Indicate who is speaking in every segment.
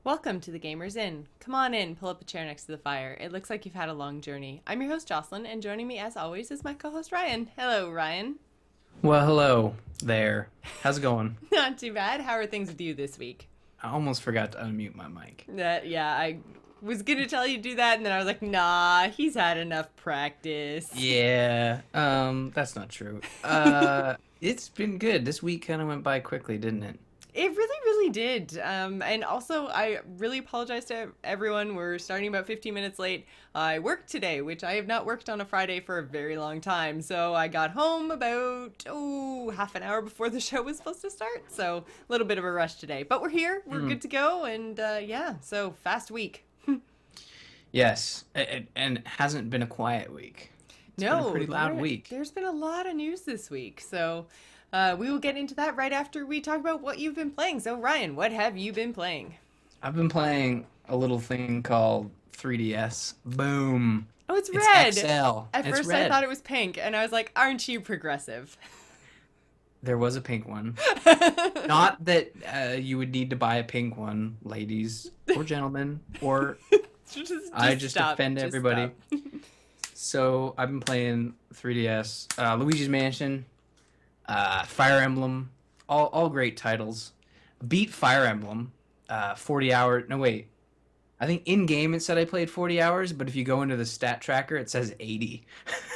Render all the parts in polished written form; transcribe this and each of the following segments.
Speaker 1: Welcome to the Gamers Inn. Come on in, pull up a chair next to the fire. It looks like you've had a long journey. I'm your host, Jocelyn, and joining me as always is my co host, Ryan. Hello, Ryan.
Speaker 2: Well, hello there. How's it going?
Speaker 1: Not too bad. How are things with you this week?
Speaker 2: I almost forgot to unmute my mic.
Speaker 1: Yeah, I was going to tell you to do that, and then I was like, nah, he's had enough practice.
Speaker 2: Yeah, that's not true. It's been good. This week kind of went by quickly, didn't it?
Speaker 1: It really, really did. And also, I really apologize to everyone. We're starting about 15 minutes late. I worked today, which I have not worked on a Friday for a very long time. So I got home about, half an hour before the show was supposed to start. So a little bit of a rush today. But we're here. We're good to go. And yeah, so fast week.
Speaker 2: Yes, and it hasn't been a quiet week. It's been a
Speaker 1: No,
Speaker 2: pretty loud week.
Speaker 1: there's been a lot of news this week. So we will get into that right after we talk about what you've been playing. So, Ryan, what have you been playing?
Speaker 2: I've been playing a little thing called 3DS. Boom.
Speaker 1: Oh, it's
Speaker 2: It's
Speaker 1: red.
Speaker 2: XL.
Speaker 1: At
Speaker 2: It's
Speaker 1: first, I
Speaker 2: red.
Speaker 1: thought it was pink, and I was like, "Aren't you progressive?"
Speaker 2: There was a pink one. Not that you would need to buy a pink one, ladies or gentlemen, or I just
Speaker 1: stop.
Speaker 2: offend
Speaker 1: Just
Speaker 2: everybody.
Speaker 1: stop.
Speaker 2: So I've been playing 3DS, Luigi's Mansion, Fire Emblem, all great titles. Beat Fire Emblem, 40 hour. No wait, I think in game it said I played 40 hours, but if you go into the stat tracker, it says 80.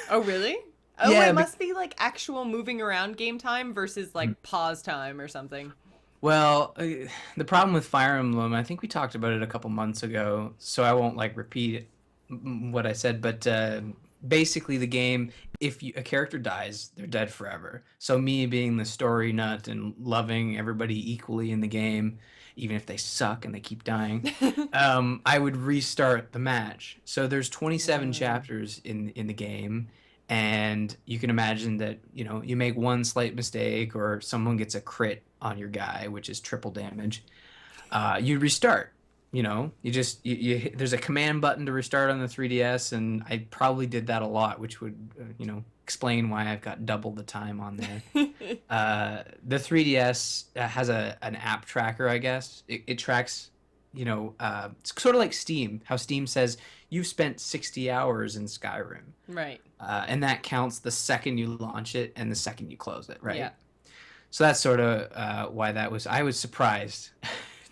Speaker 1: Oh, really? Oh,
Speaker 2: Yeah,
Speaker 1: it must be like actual moving around game time versus like pause time or something.
Speaker 2: well, the problem with Fire Emblem, I think we talked about it a couple months ago, so I won't like repeat what I said, but basically the game, if a character dies, they're dead forever. So me being the story nut and loving everybody equally in the game, even if they suck and they keep dying, I would restart the match. So there's 27
Speaker 1: Mm.
Speaker 2: chapters in the game, and you can imagine that you make one slight mistake or someone gets a crit on your guy, which is triple damage. You restart. There's a command button to restart on the 3DS, and I probably did that a lot, which would explain why I've got double the time on there. The 3DS has an app tracker, I guess. It tracks, it's sort of like Steam, how Steam says you've spent 60 hours in Skyrim.
Speaker 1: Right.
Speaker 2: And that counts the second you launch it and the second you close it, right?
Speaker 1: Yeah.
Speaker 2: So that's sort of why I was surprised,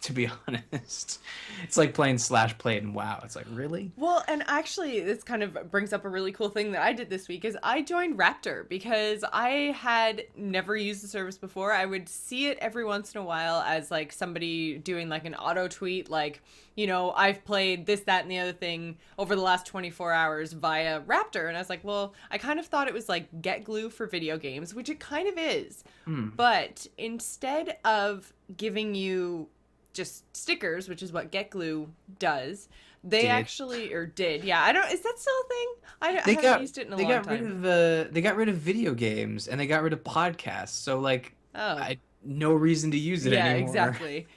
Speaker 2: to be honest. It's like playing Slash Played and WoW. It's like, really?
Speaker 1: Well, and actually, this kind of brings up a really cool thing that I did this week is I joined Raptr because I had never used the service before. I would see it every once in a while as like somebody doing like an auto tweet, like, I've played this, that, and the other thing over the last 24 hours via Raptr. And I was like, well, I kind of thought it was like Get Glue for video games, which it kind of is. But instead of giving you just stickers, which is what Get Glue does. They
Speaker 2: Did.
Speaker 1: actually, or did, yeah. I don't. Is that still a thing? I
Speaker 2: They
Speaker 1: haven't
Speaker 2: got
Speaker 1: used it in a
Speaker 2: they
Speaker 1: long
Speaker 2: got rid
Speaker 1: time.
Speaker 2: of they got rid of video games and they got rid of podcasts. So like
Speaker 1: Oh,
Speaker 2: I no reason to use it
Speaker 1: yeah,
Speaker 2: anymore.
Speaker 1: exactly.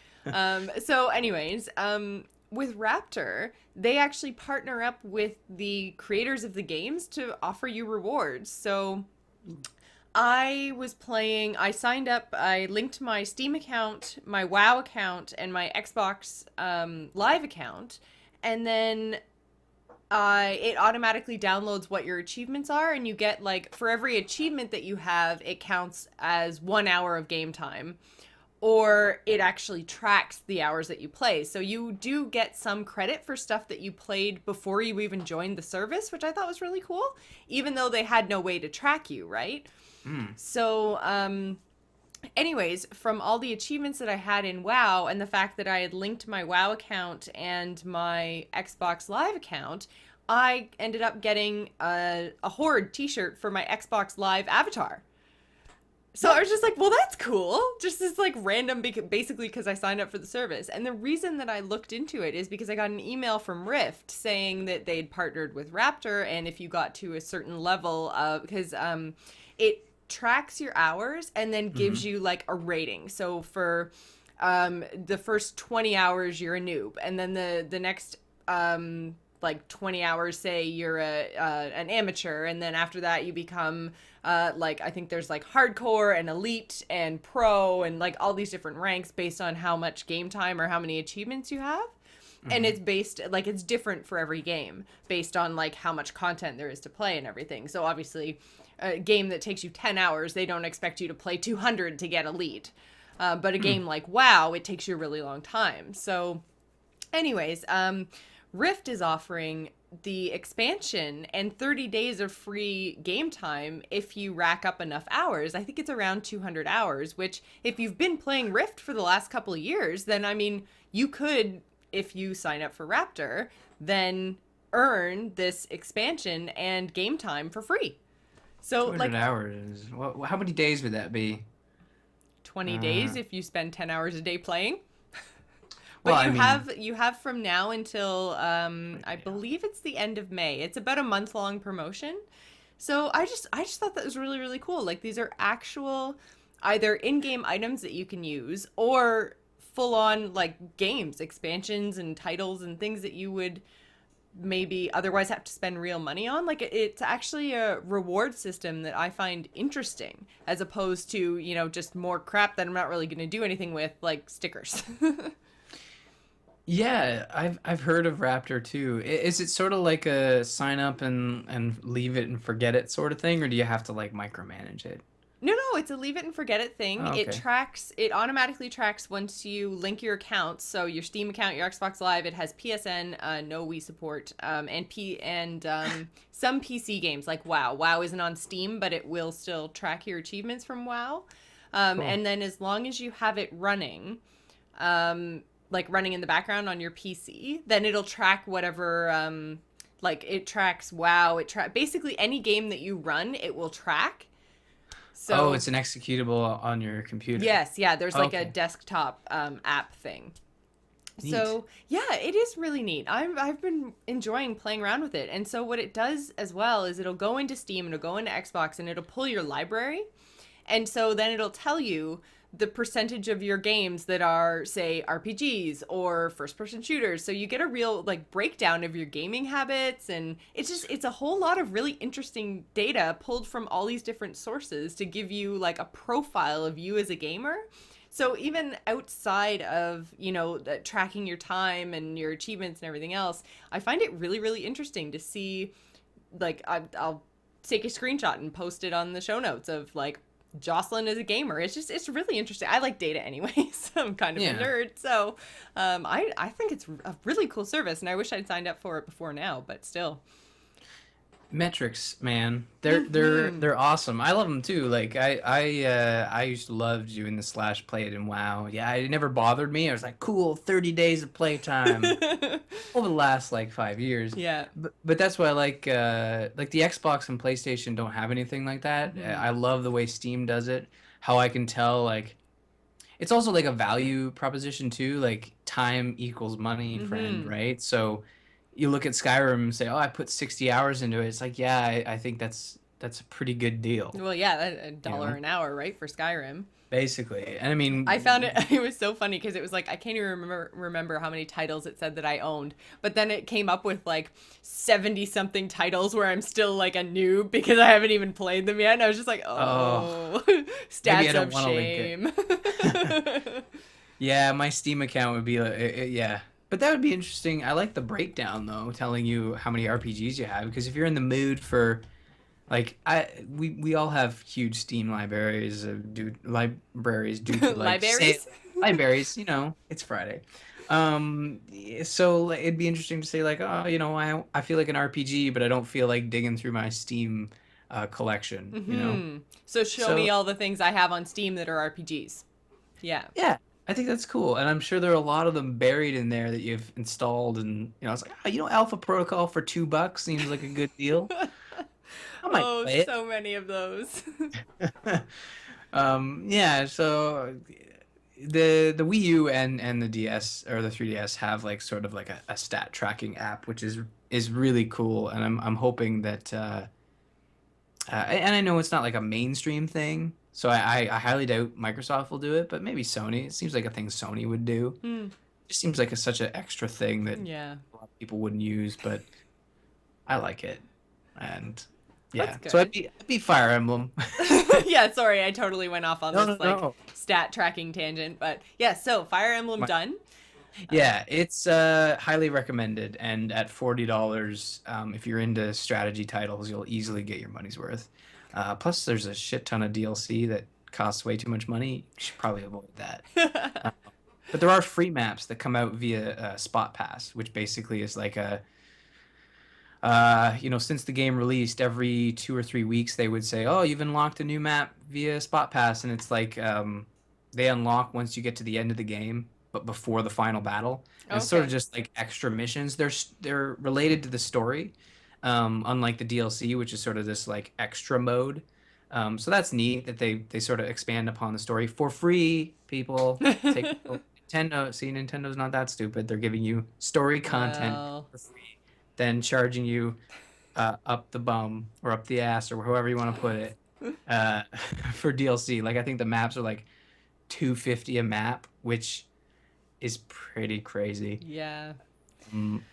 Speaker 1: So, anyways, with Raptor, they actually partner up with the creators of the games to offer you rewards. So I signed up, I linked my Steam account, my WoW account, and my Xbox Live account, and then it automatically downloads what your achievements are, and you get, like, for every achievement that you have, it counts as 1 hour of game time. Or it actually tracks the hours that you play. So you do get some credit for stuff that you played before you even joined the service, which I thought was really cool, even though they had no way to track you, right?
Speaker 2: Mm.
Speaker 1: So, anyways, from all the achievements that I had in WoW and the fact that I had linked my WoW account and my Xbox Live account, I ended up getting a Horde t-shirt for my Xbox Live avatar. So I was just like, well, that's cool. Just this like random, basically because I signed up for the service. And the reason that I looked into it is because I got an email from Rift saying that they'd partnered with Raptor. And if you got to a certain level of, because it tracks your hours and then gives you like a rating. So for the first 20 hours, you're a noob. And then the next like 20 hours, say you're an amateur, and then after that you become like, I think there's like hardcore and elite and pro and like all these different ranks based on how much game time or how many achievements you have. And it's based, like, it's different for every game based on like how much content there is to play and everything. So obviously a game that takes you 10 hours, they don't expect you to play 200 to get elite. But a game like WoW, it takes you a really long time. So anyways, Rift is offering the expansion and 30 days of free game time if you rack up enough hours. I think it's around 200 hours, which if you've been playing Rift for the last couple of years, then I mean, you could, if you sign up for Raptr, then earn this expansion and game time for free. So
Speaker 2: 200
Speaker 1: like
Speaker 2: hours. How many days would that be?
Speaker 1: 20 days if you spend 10 hours a day playing.
Speaker 2: Well,
Speaker 1: But
Speaker 2: I mean,
Speaker 1: you have from now until I believe it's the end of May. It's about a month long promotion. So I just thought that was really, really cool. Like, these are actual either in-game items that you can use or full on like games, expansions and titles and things that you would maybe otherwise have to spend real money on. Like, it's actually a reward system that I find interesting, as opposed to, you know, just more crap that I'm not really going to do anything with, like stickers.
Speaker 2: yeah, I've heard of Raptor too. Is it sort of like a sign up and leave it and forget it sort of thing, or do you have to like micromanage it?
Speaker 1: No, it's a leave it and forget it thing.
Speaker 2: Oh, okay.
Speaker 1: It automatically tracks once you link your accounts. So your Steam account, your Xbox Live, it has PSN, no Wii support, and some PC games like WoW. WoW isn't on Steam, but it will still track your achievements from WoW.
Speaker 2: Cool.
Speaker 1: And then as long as you have it running, like running in the background on your PC, then it'll track whatever, like it tracks WoW. Basically any game that you run, it will track. So,
Speaker 2: Oh, it's an executable on your computer.
Speaker 1: yes, yeah, there's like a
Speaker 2: Okay.
Speaker 1: desktop app thing.
Speaker 2: Neat.
Speaker 1: So, yeah, it is really neat. I've been enjoying playing around with it. And so what it does as well is it'll go into Steam and it'll go into Xbox and it'll pull your library. And so then it'll tell you the percentage of your games that are, say, RPGs or first-person shooters. So you get a real like breakdown of your gaming habits, and it's a whole lot of really interesting data pulled from all these different sources to give you like a profile of you as a gamer. So even outside of, you know, tracking your time and your achievements and everything else, I find it really, really interesting to see, like, I'll take a screenshot and post it on the show notes of like Jocelyn is a gamer. It's really interesting. I like data anyways. I'm kind of a
Speaker 2: Yeah.
Speaker 1: nerd. So I think it's a really cool service, and I wish I'd signed up for it before now, but still.
Speaker 2: Metrics, man, they're awesome. I love them too. Like I used to love doing the slash play it in WoW. Yeah, it never bothered me. I was like, cool, 30 days of playtime over the last like 5 years.
Speaker 1: Yeah.
Speaker 2: But that's why I like the Xbox and PlayStation don't have anything like that. I love the way Steam does it. How I can tell like it's also like a value proposition too. Like time equals money, friend, right? So you look at Skyrim and say, "Oh, I put 60 hours into it." It's like, yeah, I think that's a pretty good deal,
Speaker 1: Well, yeah, a dollar
Speaker 2: know?
Speaker 1: an hour, right, for Skyrim.
Speaker 2: basically. And I mean,
Speaker 1: I found it it was so funny because it was like I can't even remember how many titles it said that I owned, but then it came up with like 70 something titles where I'm still like a noob because I haven't even played them yet, and I was just like, oh,
Speaker 2: maybe I
Speaker 1: stats
Speaker 2: don't
Speaker 1: of
Speaker 2: want to link it.
Speaker 1: shame.
Speaker 2: Yeah, my Steam account would be like, yeah. But that would be interesting. I like the breakdown though, telling you how many RPGs you have because if you're in the mood for like we all have huge Steam libraries due to like
Speaker 1: Libraries?
Speaker 2: libraries, you know, it's Friday. So like, it'd be interesting to say like, oh, you know, I feel like an RPG, but I don't feel like digging through my Steam collection, you know.
Speaker 1: So show
Speaker 2: So
Speaker 1: me all the things I have on Steam that are RPGs. Yeah.
Speaker 2: yeah, I think that's cool, and I'm sure there are a lot of them buried in there that you've installed, and you know, it's like, oh, you know, Alpha Protocol for $2 seems like a good deal. I might
Speaker 1: Oh,
Speaker 2: play it.
Speaker 1: so many of those.
Speaker 2: Yeah, so the Wii U and the DS or the 3DS have like sort of like a stat tracking app, which is really cool, and I'm hoping that and I know it's not like a mainstream thing, so I highly doubt Microsoft will do it, but maybe Sony. It seems like a thing Sony would do. just seems like such an extra thing that
Speaker 1: Yeah,
Speaker 2: a lot of people wouldn't use, but I like it. And
Speaker 1: that's
Speaker 2: yeah, so
Speaker 1: good.
Speaker 2: I'd be Fire Emblem.
Speaker 1: Yeah, sorry, I totally went off on
Speaker 2: No,
Speaker 1: this
Speaker 2: no,
Speaker 1: like
Speaker 2: no.
Speaker 1: stat tracking tangent, but yeah, so Fire Emblem done.
Speaker 2: Yeah, it's highly recommended, and at $40, if you're into strategy titles, you'll easily get your money's worth. Plus, there's a shit ton of DLC that costs way too much money. You should probably avoid that. Uh, but there are free maps that come out via Spot Pass, which basically is like since the game released, every 2 or 3 weeks they would say, "Oh, you've unlocked a new map via Spot Pass," and it's like they unlock once you get to the end of the game, but before the final battle, and it's sort of
Speaker 1: Okay.
Speaker 2: just like extra missions. They're related to the story, unlike the DLC, which is sort of this like extra mode. So that's neat that they sort of expand upon the story for free. People take Nintendo. See, Nintendo's not that stupid. They're giving you story content
Speaker 1: Well,
Speaker 2: for free than charging you up the bum or up the ass or however you want to put it uh, for DLC. Like I think the maps are like 250 a map, which is pretty crazy.
Speaker 1: yeah.
Speaker 2: Um,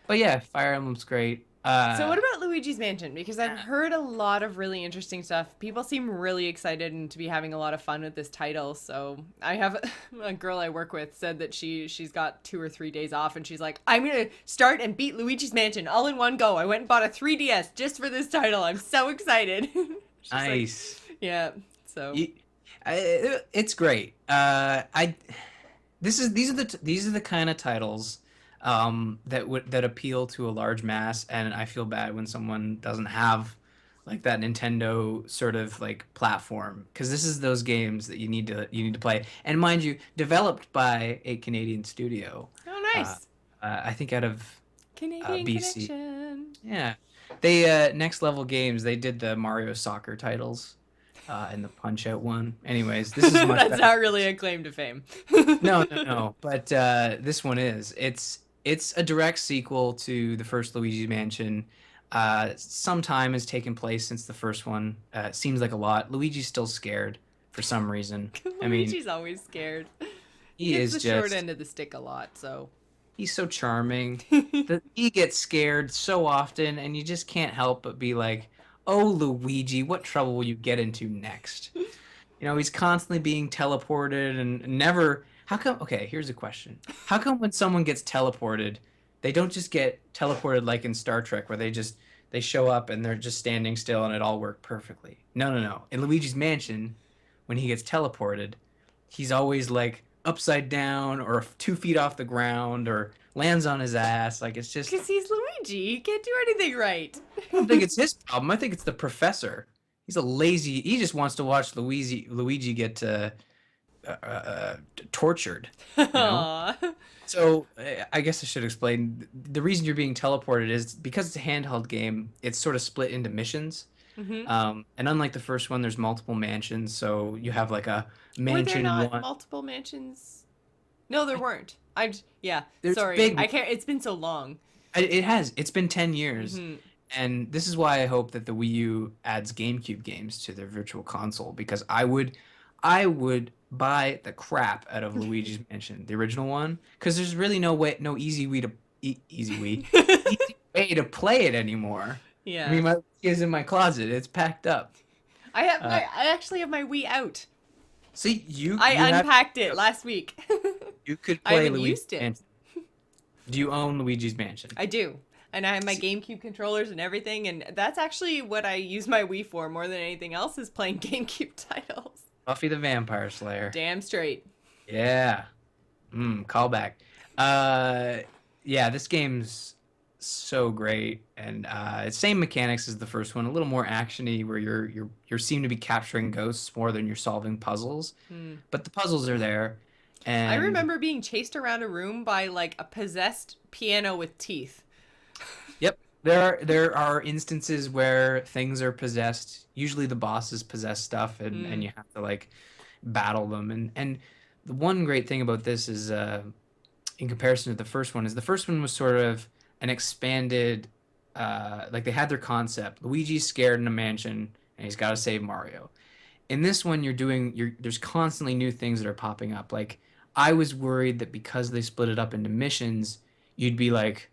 Speaker 2: but yeah, Fire Emblem's great.
Speaker 1: So what about Luigi's Mansion? Because I've
Speaker 2: Yeah.
Speaker 1: heard a lot of really interesting stuff. People seem really excited and to be having a lot of fun with this title. So I have a girl I work with said that she's got 2 or 3 days off and she's like, I'm gonna start and beat Luigi's Mansion all in one go. I went and bought a 3DS just for this title. I'm so excited. She's like,
Speaker 2: Nice.
Speaker 1: yeah. So
Speaker 2: You, it's great. These are the kind of titles that appeal to a large mass, and I feel bad when someone doesn't have like that Nintendo sort of like platform because this is those games that you need to play. And mind you, developed by a Canadian studio,
Speaker 1: oh,
Speaker 2: uh,
Speaker 1: nice.
Speaker 2: I think out of
Speaker 1: Canadian
Speaker 2: BC.
Speaker 1: connection.
Speaker 2: Yeah, they Next Level Games. They did the Mario Soccer titles and the Punch Out one. Anyways, this is much
Speaker 1: That's
Speaker 2: better.
Speaker 1: not really a claim to fame.
Speaker 2: No, no, no. But this one is. It's a direct sequel to the first Luigi's Mansion. Some time has taken place since the first one. It seems like a lot. Luigi's still scared for some reason. I mean,
Speaker 1: Luigi's always scared. He
Speaker 2: he
Speaker 1: gets
Speaker 2: is
Speaker 1: the short
Speaker 2: just
Speaker 1: end of the stick a lot, so.
Speaker 2: he's so charming. He gets scared so often, and you just can't help but be like, "Oh, Luigi, what trouble will you get into next?" He's constantly being teleported and never. How come? Okay, here's a question. How come when someone gets teleported, they don't just get teleported like in Star Trek, where they show up and they're just standing still and it all worked perfectly? No, no, no. In Luigi's Mansion, when he gets teleported, he's always like upside down or 2 feet off the ground or lands on his ass. Like it's just.
Speaker 1: Because he's Luigi. He can't do anything right.
Speaker 2: I don't think it's his problem. I think it's the professor. He's a lazy. He just wants to watch Luigi get tortured, you know?
Speaker 1: Aww.
Speaker 2: So I guess I should explain. The reason you're being teleported is because it's a handheld game, it's sort of split into missions.
Speaker 1: Hmm.
Speaker 2: And unlike the first one, there's multiple mansions. So you have like a
Speaker 1: Were there
Speaker 2: mansion
Speaker 1: not
Speaker 2: one.
Speaker 1: multiple mansions? No, there weren't. Yeah,
Speaker 2: There's
Speaker 1: sorry.
Speaker 2: big.
Speaker 1: I can't, it's been so long.
Speaker 2: It has. It's been 10 years.
Speaker 1: Hmm.
Speaker 2: And this is why I hope that the Wii U adds GameCube games to their virtual console because I would buy the crap out of Luigi's Mansion, the original one, because there's really no easy way to easy way to play it anymore. I
Speaker 1: Yeah.
Speaker 2: mean, my Wii is in my closet; it's packed up. Uh,
Speaker 1: I actually have my Wii out.
Speaker 2: See, you
Speaker 1: I
Speaker 2: you have
Speaker 1: unpacked it last week.
Speaker 2: you could
Speaker 1: I
Speaker 2: play
Speaker 1: haven't
Speaker 2: Luigi's
Speaker 1: used it.
Speaker 2: Mansion. Do you own Luigi's Mansion?
Speaker 1: I do. And I have my
Speaker 2: See,
Speaker 1: GameCube controllers and everything, and that's actually what I use my Wii for more than anything else is playing GameCube titles.
Speaker 2: Buffy the Vampire Slayer.
Speaker 1: Damn straight.
Speaker 2: Yeah. Callback. Uh, yeah, this game's so great, and it's same mechanics as the first one, a little more actiony, where you seem to be capturing ghosts more than you're solving puzzles,
Speaker 1: Hmm.
Speaker 2: but the puzzles are there,
Speaker 1: I
Speaker 2: and
Speaker 1: remember being chased around a room by like a possessed piano with teeth.
Speaker 2: yep, there are instances where things are possessed. Usually, the bosses possess stuff, and
Speaker 1: Hmm.
Speaker 2: you have to like battle them, and the one great thing about this is in comparison to the first one is the first one was sort of an expanded like they had their concept. Luigi's scared in a mansion and he's got to save Mario. In this one there's constantly new things that are popping up. Like I was worried that because they split it up into missions, you'd be like,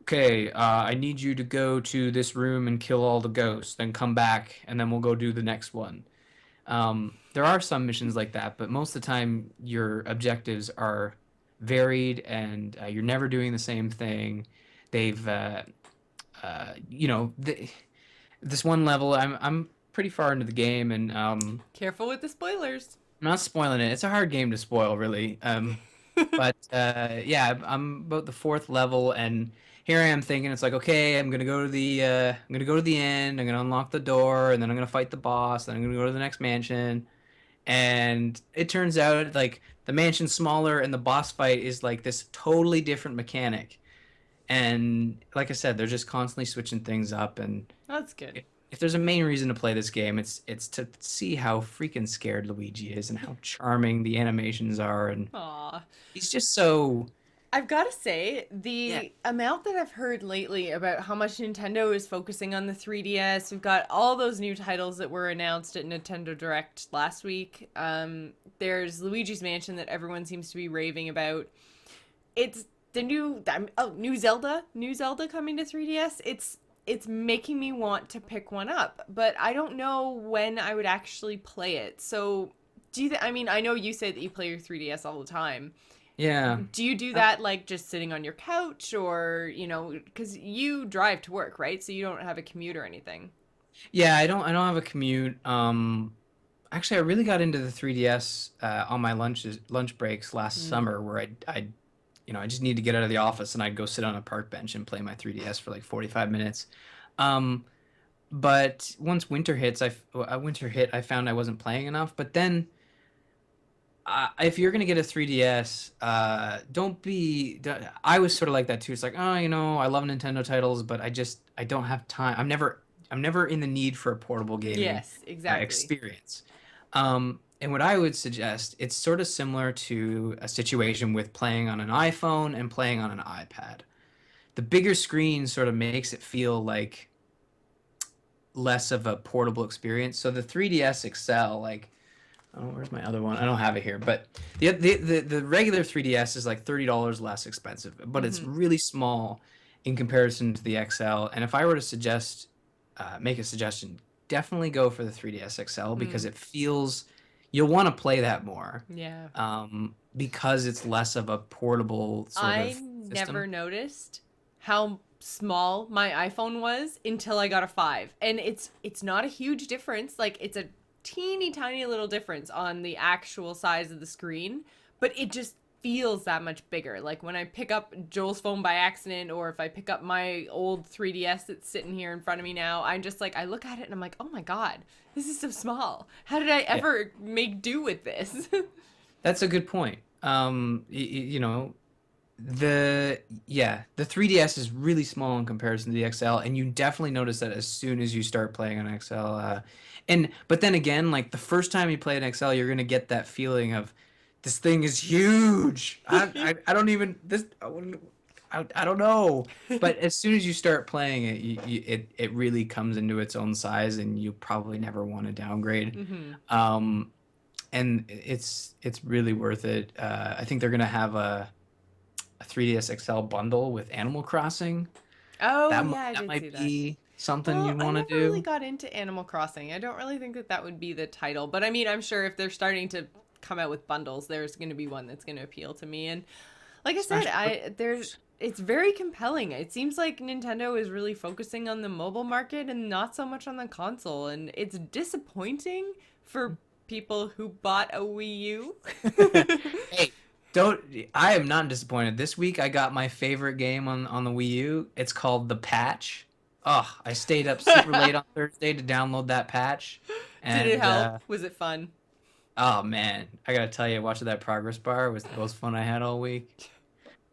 Speaker 2: okay, I need you to go to this room and kill all the ghosts, then come back, and then we'll go do the next one. There are some missions like that, but most of the time your objectives are varied and you're never doing the same thing. They've, you know, this one level, I'm pretty far into the game, and
Speaker 1: Careful with the spoilers.
Speaker 2: I'm not spoiling it. It's a hard game to spoil, really. But yeah, I'm about the fourth level, and here I am thinking it's like, okay, I'm gonna go to the end. I'm gonna unlock the door, and then I'm gonna fight the boss. Then I'm gonna go to the next mansion, and it turns out like the mansion's smaller, and the boss fight is like this totally different mechanic. And like I said, they're just constantly switching things up, and
Speaker 1: That's good.
Speaker 2: if there's a main reason to play this game, it's to see how freaking scared Luigi is and how charming the animations are, and
Speaker 1: Aw.
Speaker 2: he's just so
Speaker 1: I've got to say,
Speaker 2: yeah.
Speaker 1: the amount that I've heard lately about how much Nintendo is focusing on the 3DS, we've got all those new titles that were announced at Nintendo Direct last week. There's Luigi's Mansion that everyone seems to be raving about. It's the new Zelda coming to 3DS. It's making me want to pick one up, but I don't know when I would actually play it. So, I mean, I know you say that you play your 3DS all the time.
Speaker 2: Yeah.
Speaker 1: Do you do
Speaker 2: Uh,
Speaker 1: that like just sitting on your couch or, because you drive to work, right? So you don't have a commute or anything.
Speaker 2: Yeah, I don't have a commute. Actually I really got into the 3DS on my lunch breaks last
Speaker 1: Mm.
Speaker 2: summer where I just need to get out of the office and I'd go sit on a park bench and play my 3DS for like 45 minutes. Um, but once winter hit, I found I wasn't playing enough. But then if you're gonna get a 3DS, don't be. I was sort of like that too. It's like, oh, I love Nintendo titles, but I don't have time. I'm never in the need for a portable gaming
Speaker 1: Yes, exactly.
Speaker 2: experience. And what I would suggest, it's sort of similar to a situation with playing on an iPhone and playing on an iPad. The bigger screen sort of makes it feel like less of a portable experience. So the 3DS XL, like, oh, where's my other one? I don't have it here, but the regular 3DS is like $30 less expensive, but it's
Speaker 1: Hmm.
Speaker 2: really small in comparison to the XL. And if I were to make a suggestion, definitely go for the 3DS XL because
Speaker 1: Mm.
Speaker 2: it feels you'll want to play that more,
Speaker 1: Yeah.
Speaker 2: because it's less of a portable sort
Speaker 1: I
Speaker 2: of
Speaker 1: never
Speaker 2: system.
Speaker 1: noticed how small my iPhone was until I got a 5. And it's not a huge difference. Like it's a teeny tiny little difference on the actual size of the screen, but it just feels that much bigger. Like when I pick up Joel's phone by accident or if I pick up my old 3DS that's sitting here in front of me now, I'm just like I look at it and I'm like, "Oh my god, this is so small. How did I
Speaker 2: Yeah,
Speaker 1: ever make do with this?"
Speaker 2: that's a good point. The the 3DS is really small in comparison to the XL, and you definitely notice that as soon as you start playing on XL. And but then again, like the first time you play an XL, you're gonna get that feeling of this thing is huge. I don't even this I don't know. But as soon as you start playing it, it really comes into its own size, and you probably never want to downgrade.
Speaker 1: Mhm.
Speaker 2: Um, and it's really worth it. I think they're gonna have a 3DS XL bundle with Animal Crossing.
Speaker 1: Oh,
Speaker 2: That
Speaker 1: yeah,
Speaker 2: might
Speaker 1: I
Speaker 2: that
Speaker 1: did see
Speaker 2: might
Speaker 1: that.
Speaker 2: be something
Speaker 1: Well,
Speaker 2: you'd
Speaker 1: I
Speaker 2: want to
Speaker 1: never really
Speaker 2: do.
Speaker 1: got into Animal Crossing. I don't really think that that would be the title, but I mean, I'm sure if they're starting to come out with bundles, there's going to be one that's going to appeal to me. And like I said,
Speaker 2: Smash
Speaker 1: there's
Speaker 2: Bros.
Speaker 1: it's very compelling. It seems like Nintendo is really focusing on the mobile market and not so much on the console, and it's disappointing for people who bought a Wii U.
Speaker 2: Hey, don't I am not disappointed. This week I got my favorite game on the Wii U. It's called The Patch. Oh, I stayed up super late on Thursday to download that patch,
Speaker 1: Did it
Speaker 2: and
Speaker 1: help? Was it fun?
Speaker 2: oh man, I gotta tell you, watching that progress bar was the most fun I had all week.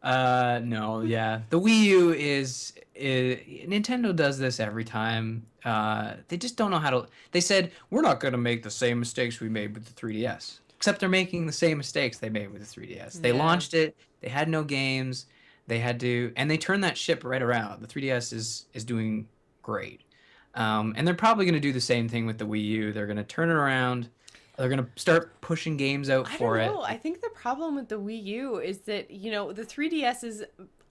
Speaker 2: No, yeah. The Wii U is Nintendo does this every time. They just don't know how to. They said we're not gonna make the same mistakes we made with the 3DS. Except they're making the same mistakes they made with the 3DS. They
Speaker 1: Yeah.
Speaker 2: launched it, they had no games, and they turned that ship right around. The 3DS is doing great. And they're probably gonna do the same thing with the Wii U. They're gonna turn it around. They're gonna start pushing games out
Speaker 1: I don't
Speaker 2: for it.
Speaker 1: know. I think the problem with the Wii U is that, the 3DS is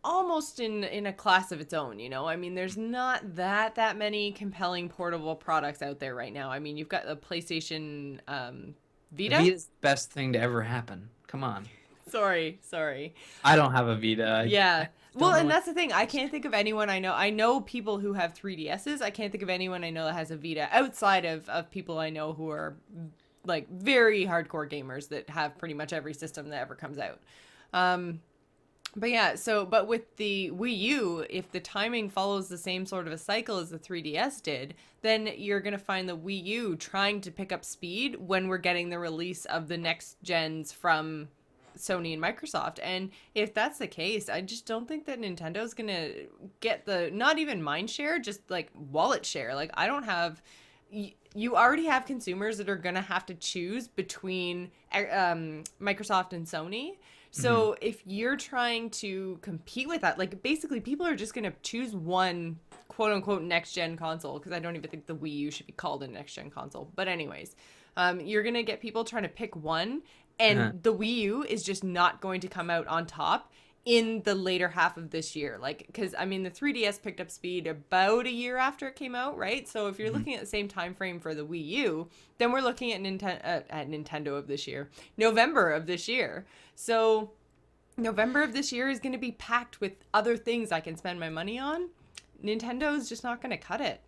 Speaker 1: almost in a class of its own, I mean, there's not that many compelling portable products out there right now. I mean, you've got the PlayStation
Speaker 2: The
Speaker 1: Vita.
Speaker 2: Vita's the best thing to ever happen. Come on.
Speaker 1: Sorry.
Speaker 2: I don't have a Vita. I
Speaker 1: Yeah.
Speaker 2: just
Speaker 1: Well,
Speaker 2: don't know
Speaker 1: and
Speaker 2: what.
Speaker 1: that's the thing. I can't think of anyone I know. I know people who have 3DSs. I can't think of anyone I know that has a Vita outside of people I know who are like very hardcore gamers that have pretty much every system that ever comes out. Um, but yeah, but with the Wii U, if the timing follows the same sort of a cycle as the 3DS did, then you're going to find the Wii U trying to pick up speed when we're getting the release of the next gens from Sony and Microsoft. And if that's the case, I just don't think that Nintendo's going to get the, not even mind share, just like wallet share. Like, I don't have, you already have consumers that are going to have to choose between Microsoft and Sony.
Speaker 2: Mhm.
Speaker 1: So if you're trying to compete with that, like basically people are just going to choose one quote unquote next gen console, because I don't even think the Wii U should be called a next gen console. But anyways, you're going to get people trying to pick one,
Speaker 2: Uh-huh.
Speaker 1: and the Wii U is just not going to come out on top in the later half of this year. Like, because I mean, the 3DS picked up speed about a year after it came out, right? So if you're
Speaker 2: Mhm.
Speaker 1: looking at the same time frame for the Wii U, then we're looking at Nintendo of this year, November of this year. So November of this year is going to be packed with other things I can spend my money on. Nintendo's just not going to cut it.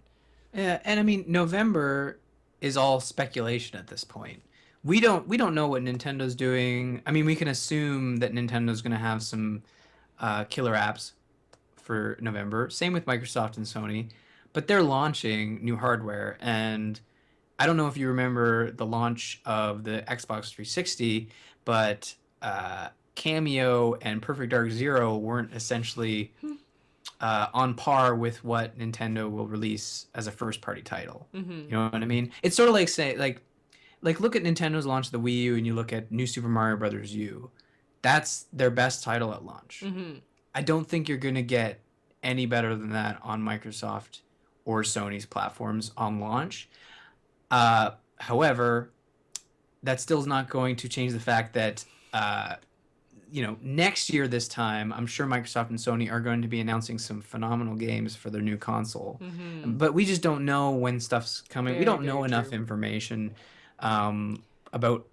Speaker 2: Yeah, and I mean November is all speculation at this point. We don't know what Nintendo's doing. I mean, we can assume that Nintendo's going to have some killer apps for November. Same with Microsoft and Sony, but they're launching new hardware, and I don't know if you remember the launch of the Xbox 360, but Cameo and Perfect Dark Zero weren't essentially on par with what Nintendo will release as a first party title.
Speaker 1: Mm-hmm.
Speaker 2: You know what I mean? It's sort of like say like look at Nintendo's launch of the Wii U and you look at New Super Mario Brothers U. That's their best title at launch.
Speaker 1: Mm-hmm.
Speaker 2: I don't think you're going to get any better than that on Microsoft or Sony's platforms on launch. However, that still is not going to change the fact that next year this time, I'm sure Microsoft and Sony are going to be announcing some phenomenal games for their new console.
Speaker 1: Mm-hmm.
Speaker 2: But we just don't know when stuff's coming. We
Speaker 1: Very,
Speaker 2: don't know
Speaker 1: very
Speaker 2: enough
Speaker 1: true.
Speaker 2: information about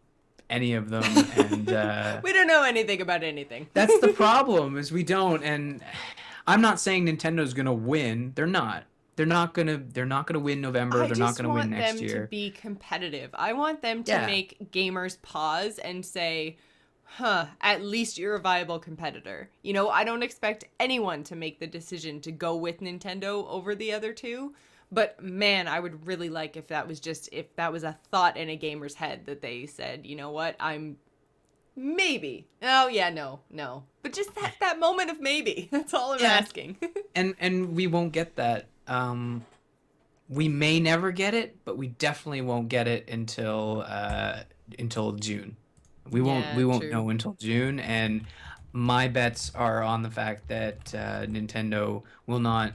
Speaker 2: any of them, and
Speaker 1: We don't know anything about anything.
Speaker 2: that's the problem is we don't. And I'm not saying Nintendo's gonna win. They're not. They're not gonna win November.
Speaker 1: I
Speaker 2: They're not
Speaker 1: just
Speaker 2: gonna win
Speaker 1: want
Speaker 2: next
Speaker 1: them to
Speaker 2: year.
Speaker 1: be competitive. I want them to
Speaker 2: Yeah.
Speaker 1: make gamers pause and say, huh, at least you're a viable competitor. I don't expect anyone to make the decision to go with Nintendo over the other two. But man, I would really like if that was a thought in a gamer's head that they said, you know what, I'm maybe. Oh yeah, no. But just that moment of maybe. That's all I'm
Speaker 2: Yeah.
Speaker 1: asking.
Speaker 2: And we won't get that. We may never get it, but we definitely won't get it until June. We won't
Speaker 1: Yeah,
Speaker 2: we won't
Speaker 1: true.
Speaker 2: know until June, and my bets are on the fact that Nintendo will not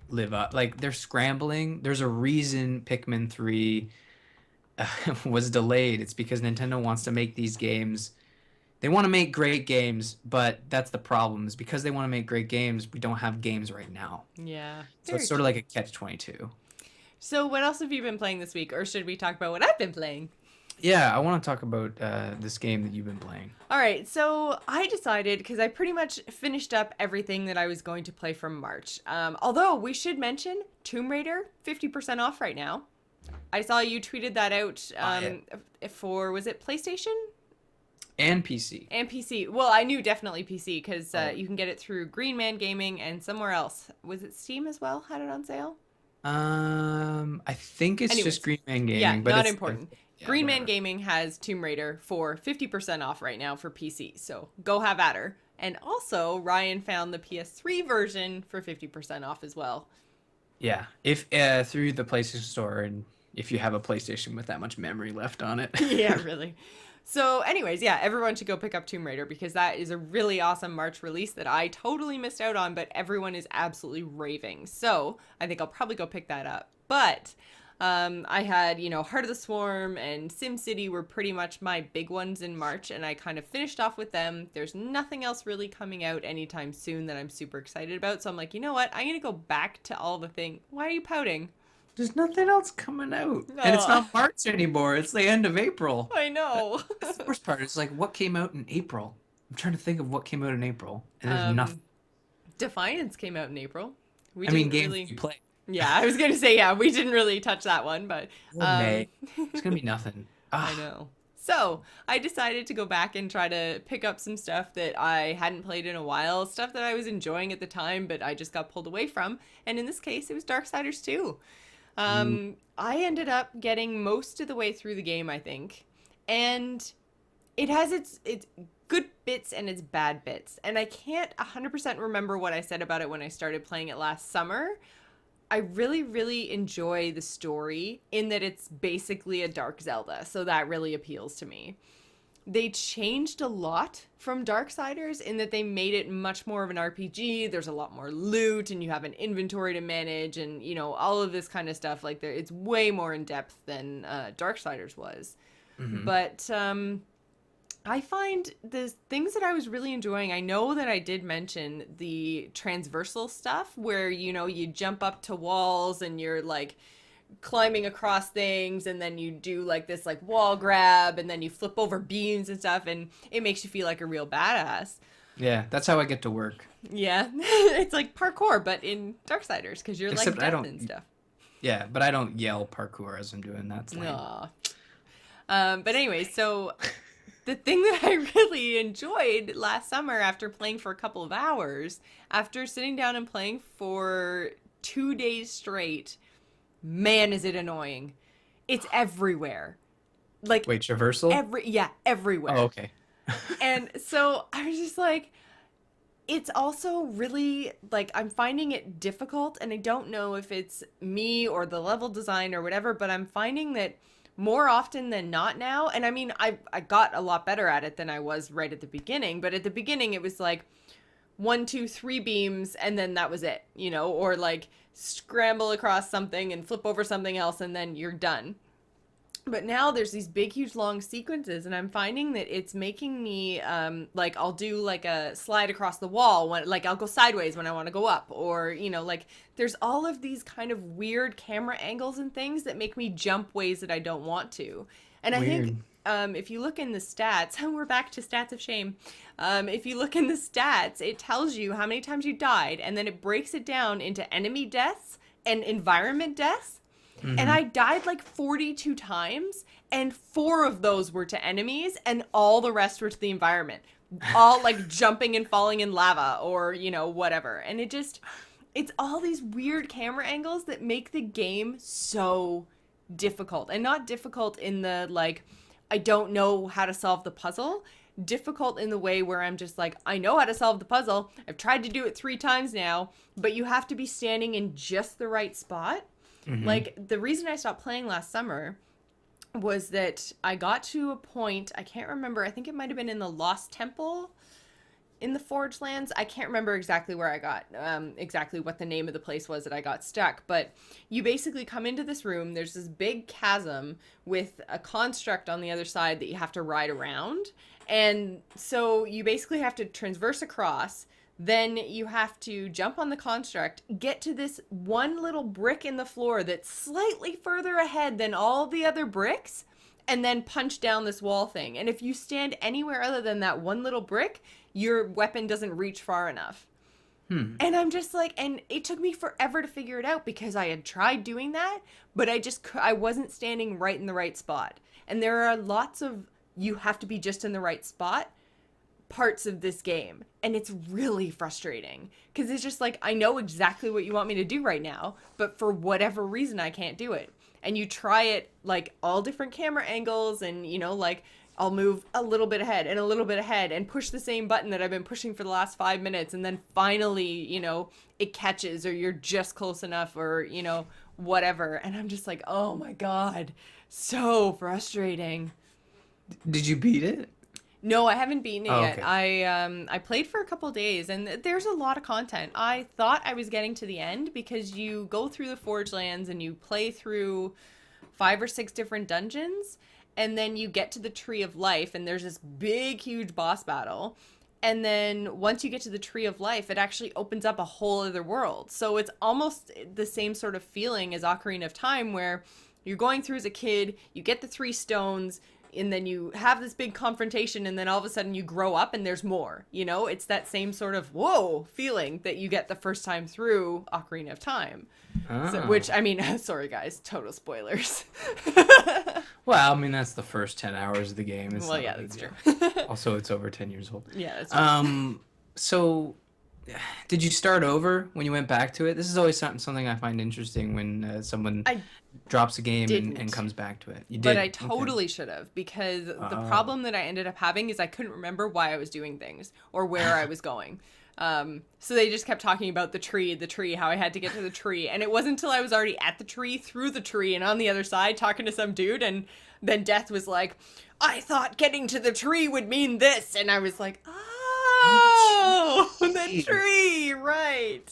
Speaker 2: live up. Like they're scrambling. There's a reason Pikmin 3 was delayed. It's because Nintendo wants to make these games. They want to make great games, but that's the problem. Is because they want to make great games, we don't have games right now.
Speaker 1: Yeah,
Speaker 2: So it's
Speaker 1: very
Speaker 2: sort of like
Speaker 1: true.
Speaker 2: a catch-22.
Speaker 1: So, what else have you been playing this week, or should we talk about what I've been playing?
Speaker 2: Yeah, I want to talk about this game that you've been playing.
Speaker 1: All right, so I decided because I pretty much finished up everything that I was going to play from March. Although we should mention Tomb Raider 50% off right now. I saw you tweeted that out
Speaker 2: Buy it.
Speaker 1: for, was it PlayStation
Speaker 2: And PC.
Speaker 1: and PC? Well, I knew definitely PC because
Speaker 2: Oh.
Speaker 1: you can get it through Green Man Gaming and somewhere else. Was it Steam as well? Had it on sale?
Speaker 2: I think it's just
Speaker 1: Anyways,
Speaker 2: Green Man
Speaker 1: yeah,
Speaker 2: Gaming, but
Speaker 1: not
Speaker 2: it's
Speaker 1: important.
Speaker 2: yeah,
Speaker 1: Green Man
Speaker 2: whatever.
Speaker 1: Gaming has Tomb Raider for 50% off right now for PC, so go have at her. And also, Ryan found the PS3 version for 50% off as well.
Speaker 2: Yeah, if through the PlayStation Store, and if you have a PlayStation with that much memory left on it.
Speaker 1: Yeah, really. So, anyways, yeah, everyone should go pick up Tomb Raider because that is a really awesome March release that I totally missed out on, but everyone is absolutely raving. So, I think I'll probably go pick that up. But I had, Heart of the Swarm and SimCity were pretty much my big ones in March, and I kind of finished off with them. There's nothing else really coming out anytime soon that I'm super excited about. So I'm like, you know what? I'm going to go back to all the things. Why are you pouting?
Speaker 2: There's nothing else coming out. And it's
Speaker 1: Oh,
Speaker 2: not March anymore. It's the end of April.
Speaker 1: I know.
Speaker 2: That's the worst part. It's like, what came out in April? I'm trying to think of what came out in April, and there's nothing.
Speaker 1: um, Defiance came out in April. We
Speaker 2: I mean,
Speaker 1: didn't
Speaker 2: games
Speaker 1: really.
Speaker 2: you play.
Speaker 1: Yeah, I was going to say, yeah, we didn't really touch that one, but
Speaker 2: Or
Speaker 1: um,
Speaker 2: May. It's gonna be nothing.
Speaker 1: I
Speaker 2: Ah,
Speaker 1: know. So I decided to go back and try to pick up some stuff that I hadn't played in a while, stuff that I was enjoying at the time, but I just got pulled away from. And in this case, it was Darksiders 2.
Speaker 2: ooh,
Speaker 1: I ended up getting most of the way through the game, I think, and it has its good bits and its bad bits. And I can't 100% remember what I said about it when I started playing it last summer. I really, really enjoy the story in that it's basically a Dark Zelda, so that really appeals to me. They changed a lot from Darksiders in that they made it much more of an RPG. There's a lot more loot, and you have an inventory to manage, and all of this kind of stuff. Like it's way more in depth than Darksiders was.
Speaker 2: hmm.
Speaker 1: But I find the things that I was really enjoying. I know that I did mention the transversal stuff where you jump up to walls and you're like climbing across things, and then you do like this like wall grab, and then you flip over beams and stuff, and it makes you feel like a real badass.
Speaker 2: Yeah, that's how I get to work.
Speaker 1: Yeah. It's like parkour but in Darksiders because you're like
Speaker 2: Except I
Speaker 1: death and
Speaker 2: don't.
Speaker 1: stuff.
Speaker 2: Yeah, but I don't yell parkour as I'm doing that. It's lame.
Speaker 1: Aw. But anyway, so the thing that I really enjoyed last summer after playing for a couple of hours, after sitting down and playing for 2 days straight, man, is it annoying. It's everywhere. Like
Speaker 2: Wait, traversal?
Speaker 1: everywhere.
Speaker 2: Oh, okay.
Speaker 1: And so I was just like, it's also really like I'm finding it difficult, and I don't know if it's me or the level design or whatever, but I'm finding that more often than not now, and I mean I got a lot better at it than I was right at the beginning, but at the beginning it was like 1, 2, 3 beams and then that was it, or like scramble across something and flip over something else and then you're done. But now there's these big huge long sequences, and I'm finding that it's making me like I'll do like a slide across the wall when like I'll go sideways when I want to go up, or like there's all of these kind of weird camera angles and things that make me jump ways that I don't want to. And I think
Speaker 2: Weird.
Speaker 1: if you look in the stats, and we're back to stats of shame. If you look in the stats, it tells you how many times you died, and then it breaks it down into enemy deaths and environment deaths. And
Speaker 2: Hmm.
Speaker 1: I died like 42 times, and 4 of those were to enemies, and all the rest were to the environment. All like jumping and falling in lava or, whatever. And it's all these weird camera angles that make the game so difficult. And not difficult in the like, I don't know how to solve the puzzle. Difficult in the way where I'm just like, I know how to solve the puzzle. I've tried to do it 3 times now, but you have to be standing in just the right spot.
Speaker 2: Hmm.
Speaker 1: Like, the reason I stopped playing last summer was that I got to a point, I can't remember, I think it might have been in the Lost Temple in the Forge Lands. I can't remember exactly where I got, exactly what the name of the place was that I got stuck, but you basically come into this room, there's this big chasm with a construct on the other side that you have to ride around, and so you basically have to transverse across. Then you have to jump on the construct, get to this one little brick in the floor that's slightly further ahead than all the other bricks, and then punch down this wall thing. And if you stand anywhere other than that one little brick, your weapon doesn't reach far enough.
Speaker 2: Hmm.
Speaker 1: And I'm just like, and it took me forever to figure it out because I had tried doing that, but I wasn't standing right in the right spot. And there are lots of, you have to be just in the right spot parts of this game, and it's really frustrating because it's just like I know exactly what you want me to do right now, but for whatever reason I can't do it. And you try it like all different camera angles, and like I'll move a little bit ahead and a little bit ahead and push the same button that I've been pushing for the last 5 minutes, and then finally it catches, or you're just close enough, or whatever. And I'm just like, oh my god, so frustrating.
Speaker 2: Did you beat it?
Speaker 1: No, I haven't beaten it
Speaker 2: Oh,
Speaker 1: yet.
Speaker 2: okay.
Speaker 1: I played for a couple days and there's a lot of content. I thought I was getting to the end because you go through the Forge Lands and you play through 5 or 6 different dungeons, and then you get to the Tree of Life and there's this big huge boss battle. And then once you get to the Tree of Life, it actually opens up a whole other world. So it's almost the same sort of feeling as Ocarina of Time, where you're going through as a kid, you get the 3 stones, and then you have this big confrontation, and then all of a sudden you grow up and there's more. You know, it's that same sort of whoa feeling that you get the first time through Ocarina of Time. So,
Speaker 2: Oh.
Speaker 1: which, I mean, sorry guys, total spoilers.
Speaker 2: Well, I mean, that's the first 10 hours of the game. It's
Speaker 1: Well,
Speaker 2: not
Speaker 1: yeah,
Speaker 2: a big
Speaker 1: that's
Speaker 2: deal.
Speaker 1: true.
Speaker 2: Also, it's over 10 years old.
Speaker 1: Yeah, that's true.
Speaker 2: So did you start over when you went back to it? This is always something I find interesting when someone
Speaker 1: I
Speaker 2: drops a game and
Speaker 1: didn't.
Speaker 2: comes back to it. You
Speaker 1: But
Speaker 2: did.
Speaker 1: I totally should have, because the problem that I ended up having is I couldn't remember why I was doing things or where I was going. So they just kept talking about the tree, how I had to get to the tree. And it wasn't until I was already at the tree, through the tree, and on the other side talking to some dude. And then Death was like, I thought getting to the tree would mean this. And I was like, oh, the
Speaker 2: jeez.
Speaker 1: tree, right.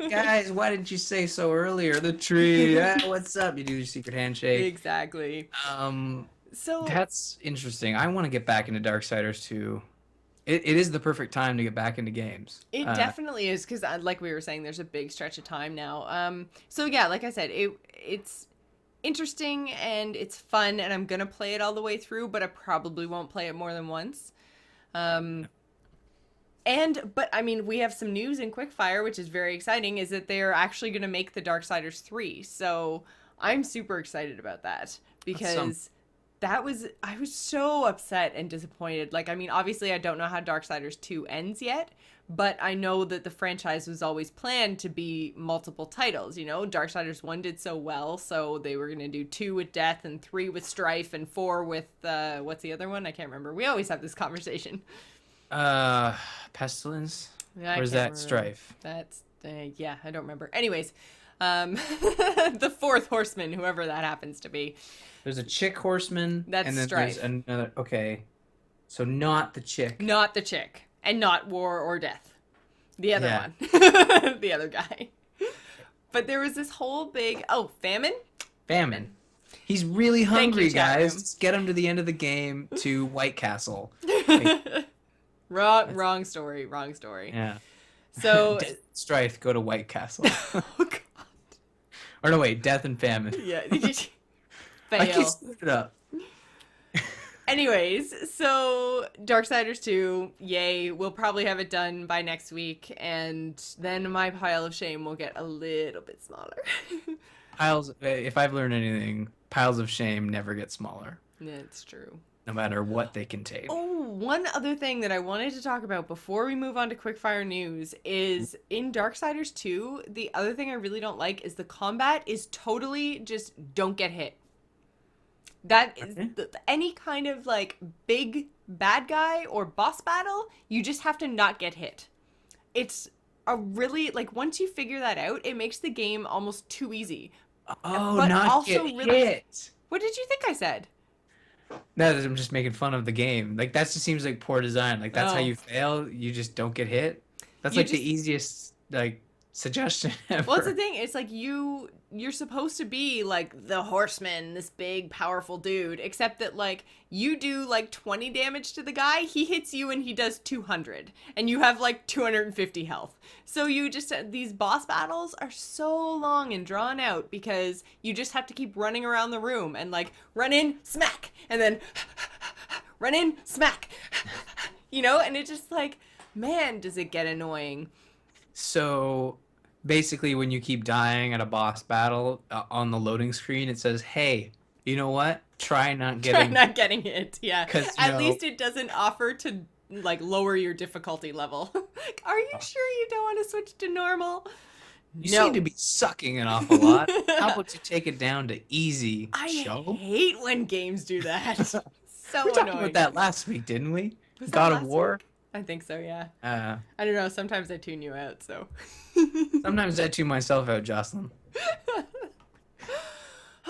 Speaker 2: Guys, why didn't you say so earlier? The tree. What's up? You do your secret handshake.
Speaker 1: Exactly. So
Speaker 2: That's interesting. I want to get back into Darksiders too. It is the perfect time to get back into games.
Speaker 1: it definitely is, because like we were saying, there's a big stretch of time now. So yeah, like I said, it's interesting and it's fun, and I'm gonna play it all the way through, but I probably won't play it more than once. But I mean, we have some news in Quickfire, which is very exciting, is that they're actually gonna make the Darksiders 3. So I'm super excited about that, because I was so upset and disappointed. Like, I mean, obviously I don't know how Darksiders 2 ends yet, but I know that the franchise was always planned to be multiple titles, you know? Darksiders 1 did so well, so they were going to do 2 with Death and 3 with Strife and 4 with, what's the other one? I can't remember. We always have this conversation.
Speaker 2: Pestilence?
Speaker 1: I
Speaker 2: Or is
Speaker 1: can't
Speaker 2: that
Speaker 1: remember.
Speaker 2: Strife?
Speaker 1: That's, yeah, I don't remember. Anyways, the 4th horseman, whoever that happens to be.
Speaker 2: There's a chick horseman.
Speaker 1: That's
Speaker 2: and then
Speaker 1: Strife.
Speaker 2: there's another. Okay. So not the chick.
Speaker 1: Not the chick. And not War or Death. The other
Speaker 2: Yeah.
Speaker 1: one. The other guy. But there was this whole big... Oh, Famine?
Speaker 2: Famine. He's really
Speaker 1: Thank
Speaker 2: hungry,
Speaker 1: you, chat
Speaker 2: guys.
Speaker 1: room.
Speaker 2: Just get him to the end of the game to White Castle.
Speaker 1: Wrong story.
Speaker 2: Yeah.
Speaker 1: So...
Speaker 2: Strife, go to White Castle.
Speaker 1: Oh, God.
Speaker 2: Or no, wait, Death and Famine.
Speaker 1: Yeah.
Speaker 2: I can
Speaker 1: Fail.
Speaker 2: split it up.
Speaker 1: Anyways, so Darksiders 2, yay, we'll probably have it done by next week, and then my pile of shame will get a little bit smaller.
Speaker 2: If I've learned anything, piles of shame never get smaller,
Speaker 1: It's true.
Speaker 2: no matter what they contain.
Speaker 1: Oh, one other thing that I wanted to talk about before we move on to Quickfire news is in Darksiders 2, the other thing I really don't like is the combat is totally just don't get hit. That is any kind of like big bad guy or boss battle, you just have to not get hit. It's a really, like, once you figure that out, it makes the game almost too easy.
Speaker 2: Oh,
Speaker 1: but
Speaker 2: not
Speaker 1: also
Speaker 2: get
Speaker 1: really-
Speaker 2: hit.
Speaker 1: What did you think I said?
Speaker 2: No, I'm just making fun of the game. Like, that just seems like poor design. Like, that's how
Speaker 1: Oh.
Speaker 2: you fail. You just don't get hit. That's
Speaker 1: You
Speaker 2: like
Speaker 1: just-
Speaker 2: the easiest, like, suggestion ever.
Speaker 1: Well, it's the thing. It's like you're supposed to be like the horseman, this big, powerful dude, except that like you do like 20 damage to the guy, he hits you and he does 200, and you have like 250 health. So you just, these boss battles are so long and drawn out because you just have to keep running around the room and like run in, smack, and then run in, smack, you know, and it's just like, man, does it get annoying.
Speaker 2: So basically, when you keep dying at a boss battle on the loading screen, it says, "Hey, you know what? Try not
Speaker 1: Try
Speaker 2: getting."
Speaker 1: not getting it, yeah.
Speaker 2: 'Cause, you
Speaker 1: At
Speaker 2: know-
Speaker 1: least it doesn't offer to like lower your difficulty level. Are you sure you don't want to switch to normal?
Speaker 2: You
Speaker 1: No.
Speaker 2: seem to be sucking an awful lot. How about you take it down to easy?
Speaker 1: I
Speaker 2: show?
Speaker 1: hate when games do that. So
Speaker 2: We talked
Speaker 1: annoying.
Speaker 2: about that last week, didn't we?
Speaker 1: Was that
Speaker 2: God of
Speaker 1: last
Speaker 2: War.
Speaker 1: week? I think so, yeah.
Speaker 2: Uh,
Speaker 1: I don't know. Sometimes I tune you out, so.
Speaker 2: sometimes I tune myself out, Jocelyn.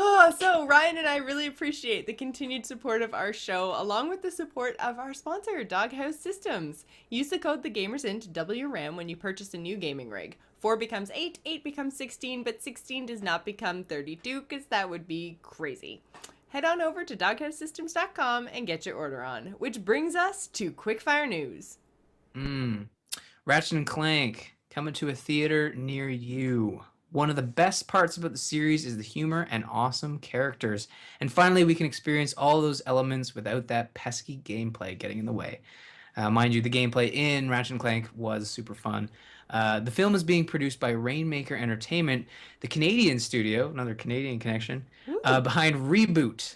Speaker 1: Oh, so Ryan and I really appreciate the continued support of our show, along with the support of our sponsor, Doghouse Systems. Use the code TheGamersIn to double your RAM when you purchase a new gaming rig. 4 becomes 8, 8 becomes 16, but 16 does not become 32, because that would be crazy. Head on over to doghousesystems.com and get your order on, which brings us to Quickfire News.
Speaker 2: Ratchet and Clank coming to a theater near you. One of the best parts about the series is the humor and awesome characters. And finally, we can experience all those elements without that pesky gameplay getting in the way. Mind you, the gameplay in Ratchet and Clank was super fun. The film is being produced by Rainmaker Entertainment, the Canadian studio, another Canadian connection, behind Reboot.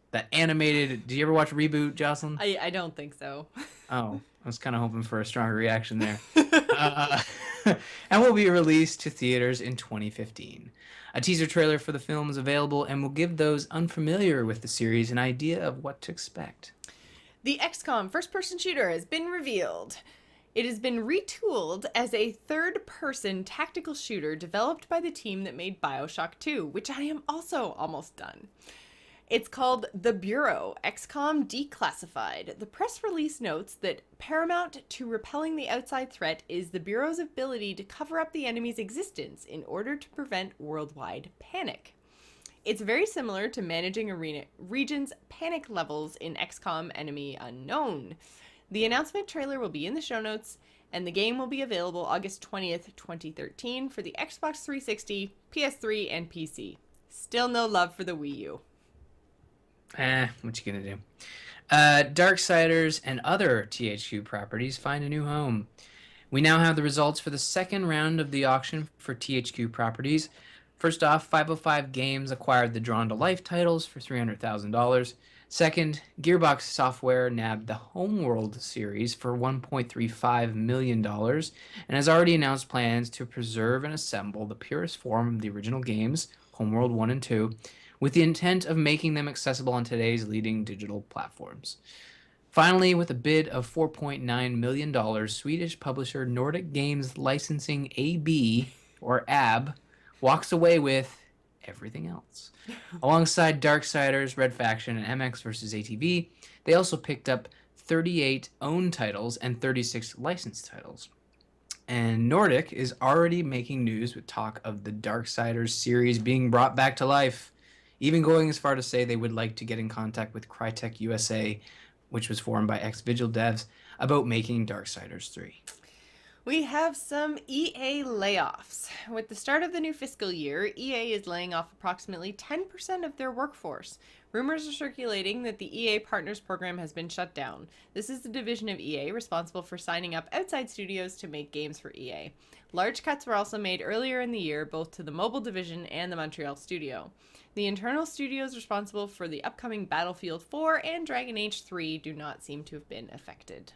Speaker 2: That animated... Did you ever watch Reboot, Jocelyn?
Speaker 1: I don't think so.
Speaker 2: Oh, I was kind of hoping for a stronger reaction there. And will be released to theaters in 2015. A teaser trailer for the film is available and will give those unfamiliar with the series an idea of what to expect.
Speaker 1: The XCOM first-person shooter has been revealed. It has been retooled as a third-person tactical shooter developed by the team that made BioShock 2, which I am also almost done. It's called The Bureau, XCOM Declassified. The press release notes that paramount to repelling the outside threat is the Bureau's ability to cover up the enemy's existence in order to prevent worldwide panic. It's very similar to managing a region's panic levels in XCOM Enemy Unknown. The announcement trailer will be in the show notes, and the game will be available August 20th, 2013 for the Xbox 360, PS3, and PC. Still no love for the Wii U.
Speaker 2: What you gonna do? Darksiders and other THQ properties find a new home. We now have the results for the second round of the auction for THQ properties. First off, 505 Games acquired the Drawn to Life titles for $300,000. Second, Gearbox Software nabbed the Homeworld series for $1.35 million and has already announced plans to preserve and assemble the purest form of the original games, Homeworld 1 and 2, with the intent of making them accessible on today's leading digital platforms. Finally, with a bid of $4.9 million, Swedish publisher Nordic Games Licensing AB, or AB, walks away with everything else. Alongside Darksiders, Red Faction, and MX vs. ATV, they also picked up 38 owned titles and 36 licensed titles. And Nordic is already making news with talk of the Darksiders series being brought back to life, even going as far to say they would like to get in contact with Crytek USA, which was formed by ex-Vigil devs, about making Darksiders 3.
Speaker 1: We have some EA layoffs. With the start of the new fiscal year, EA is laying off approximately 10% of their workforce. Rumors are circulating that the EA Partners program has been shut down. This is the division of EA responsible for signing up outside studios to make games for EA. Large cuts were also made earlier in the year, both to the mobile division and the Montreal studio. The internal studios responsible for the upcoming Battlefield 4 and Dragon Age 3 do not seem to have been affected.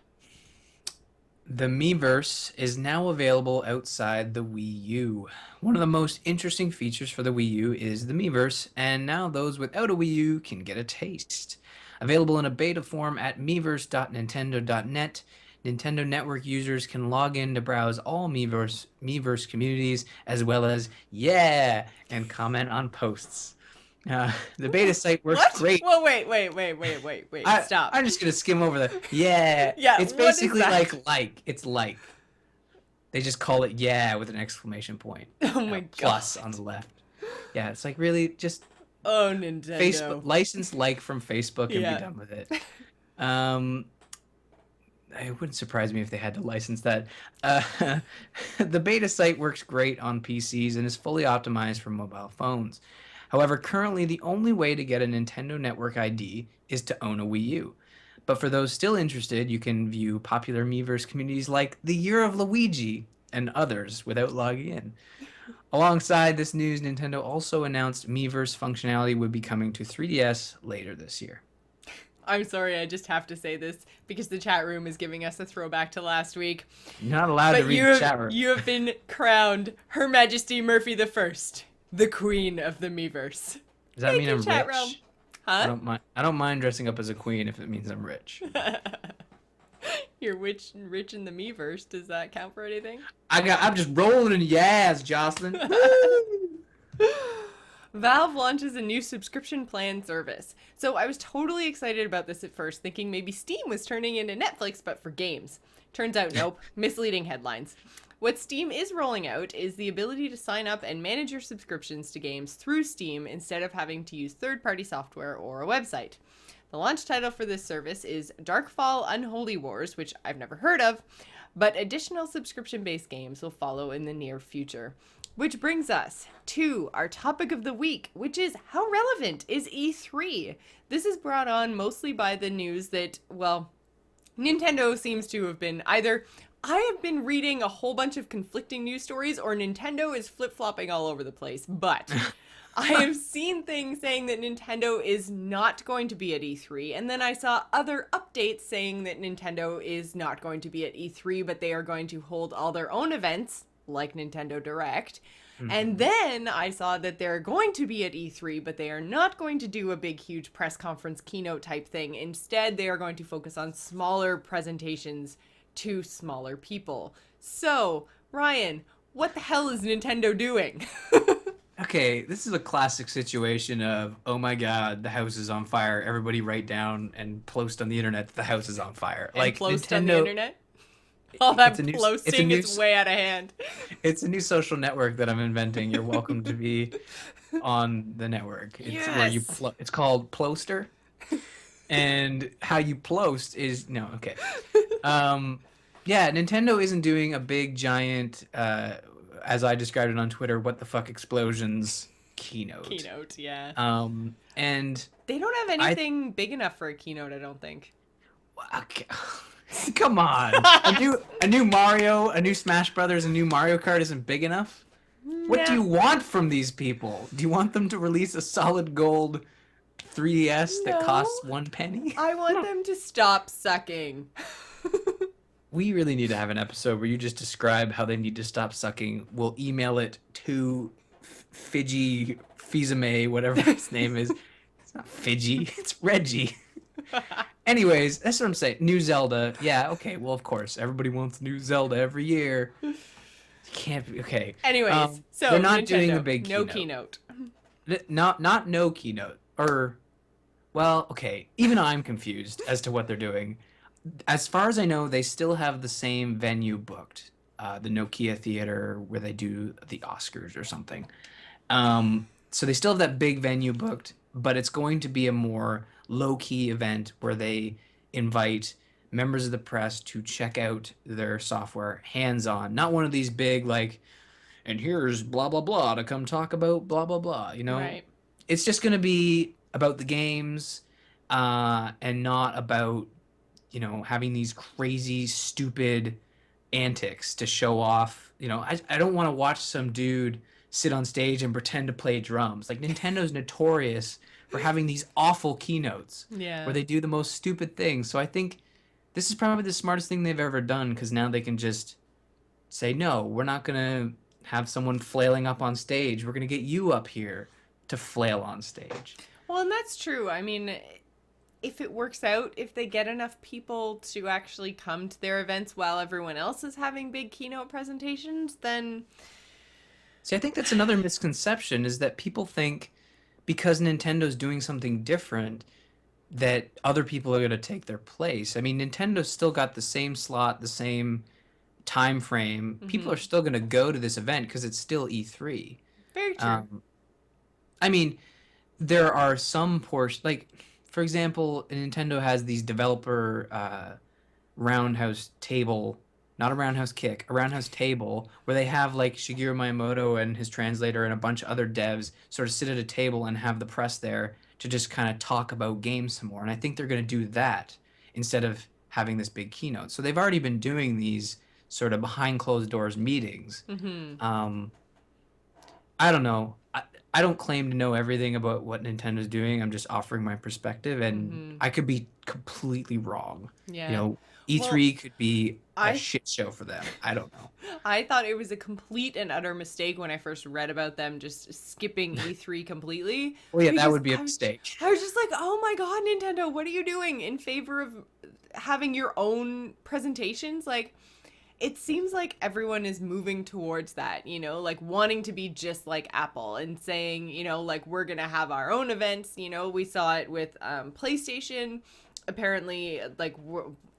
Speaker 2: The Miiverse is now available outside the Wii U. One of the most interesting features for the Wii U is the Miiverse, and now those without a Wii U can get a taste. Available in a beta form at miiverse.nintendo.net, Nintendo Network users can log in to browse all Miiverse communities, as well as, and comment on posts. The beta site works great.
Speaker 1: Well, wait. Stop.
Speaker 2: I'm just going to skim over the, yeah. It's basically like. It's like. They just call it with an exclamation point.
Speaker 1: Oh my god.
Speaker 2: Plus on the left. Yeah, it's like really just.
Speaker 1: Oh, Nintendo.
Speaker 2: Facebook, license like from Facebook and be done with it. It wouldn't surprise me if they had to license that. The beta site works great on PCs and is fully optimized for mobile phones. However, currently the only way to get a Nintendo Network ID is to own a Wii U. But for those still interested, you can view popular Miiverse communities like the Year of Luigi and others without logging in. Alongside this news, Nintendo also announced Miiverse functionality would be coming to 3DS later this year.
Speaker 1: I'm sorry, I just have to say this because the chat room is giving us a throwback to last week.
Speaker 2: You're not allowed to read the chat room.
Speaker 1: You have been crowned Her Majesty Murphy the First, the Queen of the Miiverse.
Speaker 2: Does that mean I'm
Speaker 1: chat
Speaker 2: rich?
Speaker 1: Room. Huh?
Speaker 2: I don't mind dressing up as a queen if it means I'm rich.
Speaker 1: You're rich in the Miiverse. Does that count for anything?
Speaker 2: I'm just rolling in Jocelyn.
Speaker 1: Valve launches a new subscription plan service. So I was totally excited about this at first, thinking maybe Steam was turning into Netflix, but for games. Turns out, nope. Misleading headlines. What Steam is rolling out is the ability to sign up and manage your subscriptions to games through Steam instead of having to use third-party software or a website. The launch title for this service is Darkfall Unholy Wars, which I've never heard of, but additional subscription-based games will follow in the near future. Which brings us to our topic of the week, which is how relevant is E3? This is brought on mostly by the news that, well, Nintendo seems to have been either... I have been reading a whole bunch of conflicting news stories, or Nintendo is flip-flopping all over the place, but... I have seen things saying that Nintendo is not going to be at E3, and then I saw other updates saying that Nintendo is not going to be at E3, but they are going to hold all their own events, like Nintendo Direct. And then I saw that they're going to be at E3, but they are not going to do a big, huge press conference keynote type thing. Instead, they are going to focus on smaller presentations to smaller people. So, Ryan, what the hell is Nintendo doing?
Speaker 2: Okay, this is a classic situation of, oh my God, the house is on fire. Everybody write down and post on the internet that the house is on fire.
Speaker 1: And post on the internet? All that posting is way out of hand.
Speaker 2: It's a new social network that I'm inventing. You're welcome to be on the network. It's where you it's called Ploster. And how you plost is okay. Yeah, Nintendo isn't doing a big giant as I described it on Twitter, what the fuck explosions keynote.
Speaker 1: Keynote, yeah.
Speaker 2: And
Speaker 1: they don't have anything big enough for a keynote, I don't think.
Speaker 2: Okay. Come on. A new Mario, a new Smash Brothers, a new Mario Kart isn't big enough? What do you want from these people? Do you want them to release a solid gold 3DS that costs 1 penny?
Speaker 1: I want them to stop sucking.
Speaker 2: We really need to have an episode where you just describe how they need to stop sucking. We'll email it to Fizame, whatever his name is. It's not Fidgy, it's Reggie. Anyways, that's what I'm saying. New Zelda. Yeah, okay, well, of course. Everybody wants new Zelda every year. Can't be, okay.
Speaker 1: Anyways, so
Speaker 2: they're not
Speaker 1: Nintendo,
Speaker 2: doing a big
Speaker 1: keynote.
Speaker 2: Not no keynote. Or, well, okay. Even I'm confused as to what they're doing. As far as I know, they still have the same venue booked, the Nokia Theater, where they do the Oscars or something. So they still have that big venue booked, but it's going to be a more low-key event where they invite members of the press to check out their software hands-on. Not one of these big, like, and here's blah, blah, blah to come talk about blah, blah, blah,
Speaker 1: Right.
Speaker 2: It's just going to be about the games and not about having these crazy, stupid antics to show off. I don't want to watch some dude sit on stage and pretend to play drums. Like, Nintendo's notorious for having these awful keynotes where they do the most stupid things. So I think this is probably the smartest thing they've ever done, because now they can just say, no, we're not going to have someone flailing up on stage. We're going to get you up here to flail on stage.
Speaker 1: Well, and that's true. I mean, if it works out, if they get enough people to actually come to their events while everyone else is having big keynote presentations, then...
Speaker 2: See, I think that's another misconception, is that people think because Nintendo's doing something different that other people are going to take their place. I mean, Nintendo's still got the same slot, the same time frame. Mm-hmm. People are still going to go to this event because it's still E3.
Speaker 1: Very true.
Speaker 2: I mean, there are some portions, like... For example, Nintendo has these developer roundhouse table, not a roundhouse kick, a roundhouse table, where they have like Shigeru Miyamoto and his translator and a bunch of other devs sort of sit at a table and have the press there to just kind of talk about games some more. And I think they're going to do that instead of having this big keynote. So they've already been doing these sort of behind closed doors meetings. Mm-hmm. I don't know. I don't claim to know everything about what Nintendo's doing. I'm just offering my perspective, and I could be completely wrong.
Speaker 1: Yeah.
Speaker 2: E3 could be a shit show for them. I don't know.
Speaker 1: I thought it was a complete and utter mistake when I first read about them just skipping E3 completely.
Speaker 2: Well, yeah, that would be a mistake.
Speaker 1: I was just like, oh my God, Nintendo, what are you doing in favor of having your own presentations? Like, it seems like everyone is moving towards that, like wanting to be just like Apple and saying, like we're going to have our own events. We saw it with PlayStation. Apparently, like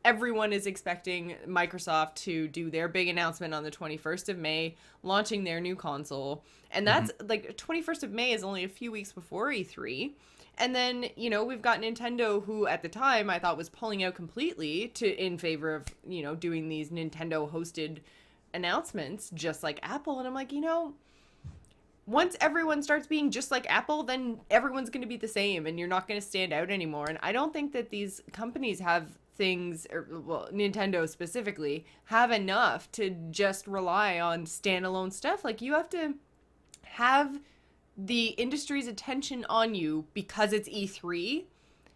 Speaker 1: everyone is expecting Microsoft to do their big announcement on the 21st of May, launching their new console. And
Speaker 2: Hmm.
Speaker 1: that's like 21st of May is only a few weeks before E3. And then, we've got Nintendo, who at the time I thought was pulling out completely in favor of, doing these Nintendo hosted announcements just like Apple. And I'm like, once everyone starts being just like Apple, then everyone's going to be the same and you're not going to stand out anymore. And I don't think that these companies have things, or well, Nintendo specifically, have enough to just rely on standalone stuff. Like, you have to have the industry's attention on you because it's E3.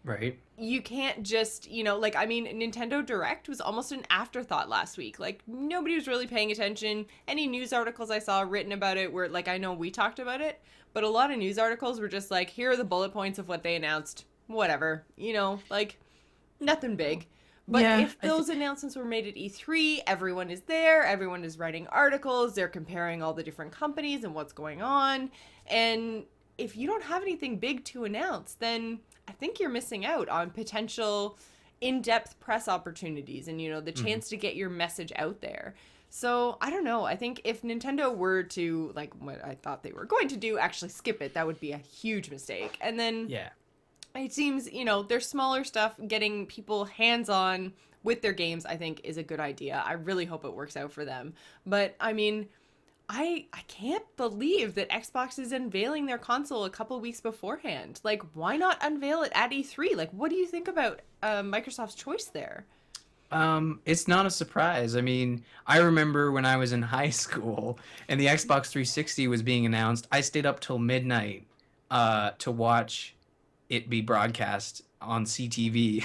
Speaker 2: Right.
Speaker 1: You can't just, like, I mean, Nintendo Direct was almost an afterthought last week. Like, nobody was really paying attention. Any news articles I saw written about it were, like, I know we talked about it, but a lot of news articles were just like, here are the bullet points of what they announced. Whatever. Like, nothing big. But
Speaker 2: Yeah.
Speaker 1: if those announcements were made at E3, everyone is there, everyone is writing articles, they're comparing all the different companies and what's going on. And if you don't have anything big to announce, then I think you're missing out on potential in-depth press opportunities and, the
Speaker 2: Mhm.
Speaker 1: chance to get your message out there. So I don't know. I think if Nintendo were to, like what I thought they were going to do, actually skip it, that would be a huge mistake. And then
Speaker 2: Yeah.
Speaker 1: it seems, their smaller stuff, getting people hands-on with their games, I think is a good idea. I really hope it works out for them. But I mean, I can't believe that Xbox is unveiling their console a couple weeks beforehand. Like, why not unveil it at E3? Like, what do you think about Microsoft's choice there?
Speaker 2: It's not a surprise. I mean, I remember when I was in high school and the Xbox 360 was being announced, I stayed up till midnight to watch it be broadcast on CTV.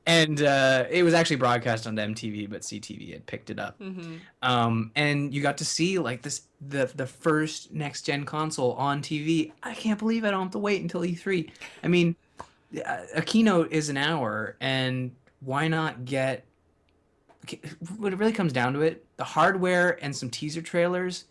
Speaker 2: And it was actually broadcast on MTV, but CTV had picked it up.
Speaker 1: Mm-hmm.
Speaker 2: And you got to see like the first next gen console on TV. I can't believe I don't have to wait until E3. I mean, a keynote is an hour, and why not get when it really comes down to it, the hardware and some teaser trailers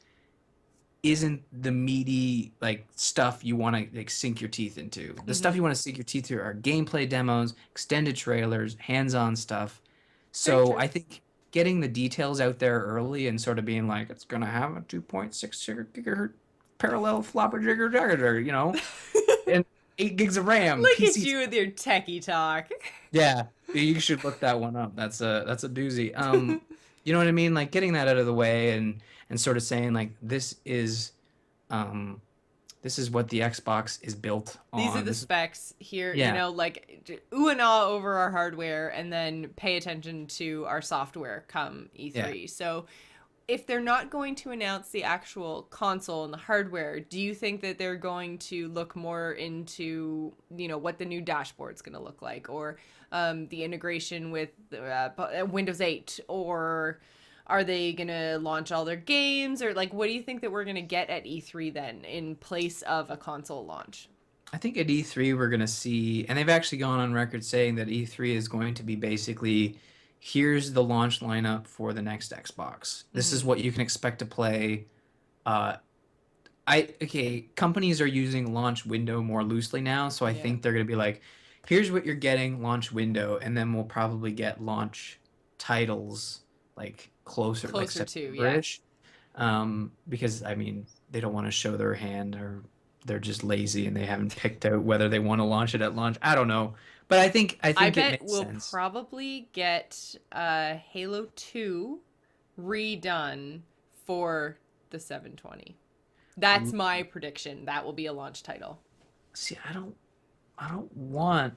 Speaker 2: isn't the meaty like stuff you want to like sink your teeth into. The stuff
Speaker 1: Mm-hmm.
Speaker 2: you want to sink your teeth through are gameplay demos, extended trailers, hands-on stuff.
Speaker 1: Very
Speaker 2: So
Speaker 1: true.
Speaker 2: I think getting the details out there early and sort of being like it's gonna have a 2.6 gigahertz parallel flopper jigger jagger, and 8 gigs of RAM,
Speaker 1: Look at
Speaker 2: PC.
Speaker 1: you with your techie talk.
Speaker 2: Yeah, you should look that one up. That's a doozy. You know what I mean? Like getting that out of the way and sort of saying like um this is what the Xbox is built
Speaker 1: These are
Speaker 2: on.
Speaker 1: the
Speaker 2: This is
Speaker 1: specs here,
Speaker 2: yeah,
Speaker 1: like ooh and ah over our hardware, and then pay attention to our software come
Speaker 2: yeah.
Speaker 1: E3. So if they're not going to announce the actual console and the hardware, do you think that they're going to look more into, what the new dashboard's going to look like, or the integration with Windows 8, or are they going to launch all their games, or like, what do you think that we're going to get at E3 then in place of a console launch?
Speaker 2: I think at E3 we're gonna see, and they've actually gone on record saying that E3 is going to be basically here's the launch lineup for the next Xbox. This
Speaker 1: Mm-hmm.
Speaker 2: is what you can expect to play. Uh, companies are using launch window more loosely now, so I
Speaker 1: Yeah.
Speaker 2: think they're gonna be like, here's what you're getting, launch window, and then we'll probably get launch titles like closer, like
Speaker 1: Closer to, yeah.
Speaker 2: September-ish. Because I mean, they don't want to show their hand or they're just lazy and they haven't picked out whether they want to launch it at launch. I don't know. But I
Speaker 1: I
Speaker 2: think it
Speaker 1: bet
Speaker 2: makes
Speaker 1: we'll
Speaker 2: sense.
Speaker 1: probably get Halo 2 redone for the 720. That's
Speaker 2: Ooh,
Speaker 1: my prediction. That will be a launch title.
Speaker 2: see, I don't want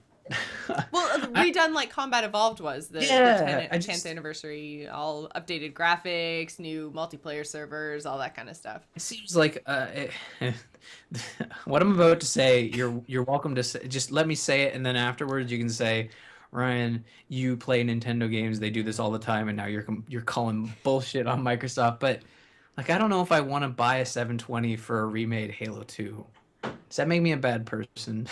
Speaker 1: Well,
Speaker 2: I,
Speaker 1: redone like Combat Evolved was the
Speaker 2: yeah,
Speaker 1: 10th, 10th anniversary, all updated graphics, new multiplayer servers, all that kind of stuff.
Speaker 2: it seems like what I'm about to say, you're welcome to say, just let me say it and then afterwards you can say, Ryan, you play Nintendo games, they do this all the time and now you're calling bullshit on Microsoft, but like I don't know if I want to buy a 720 for a remade Halo 2. Does that make me a bad person?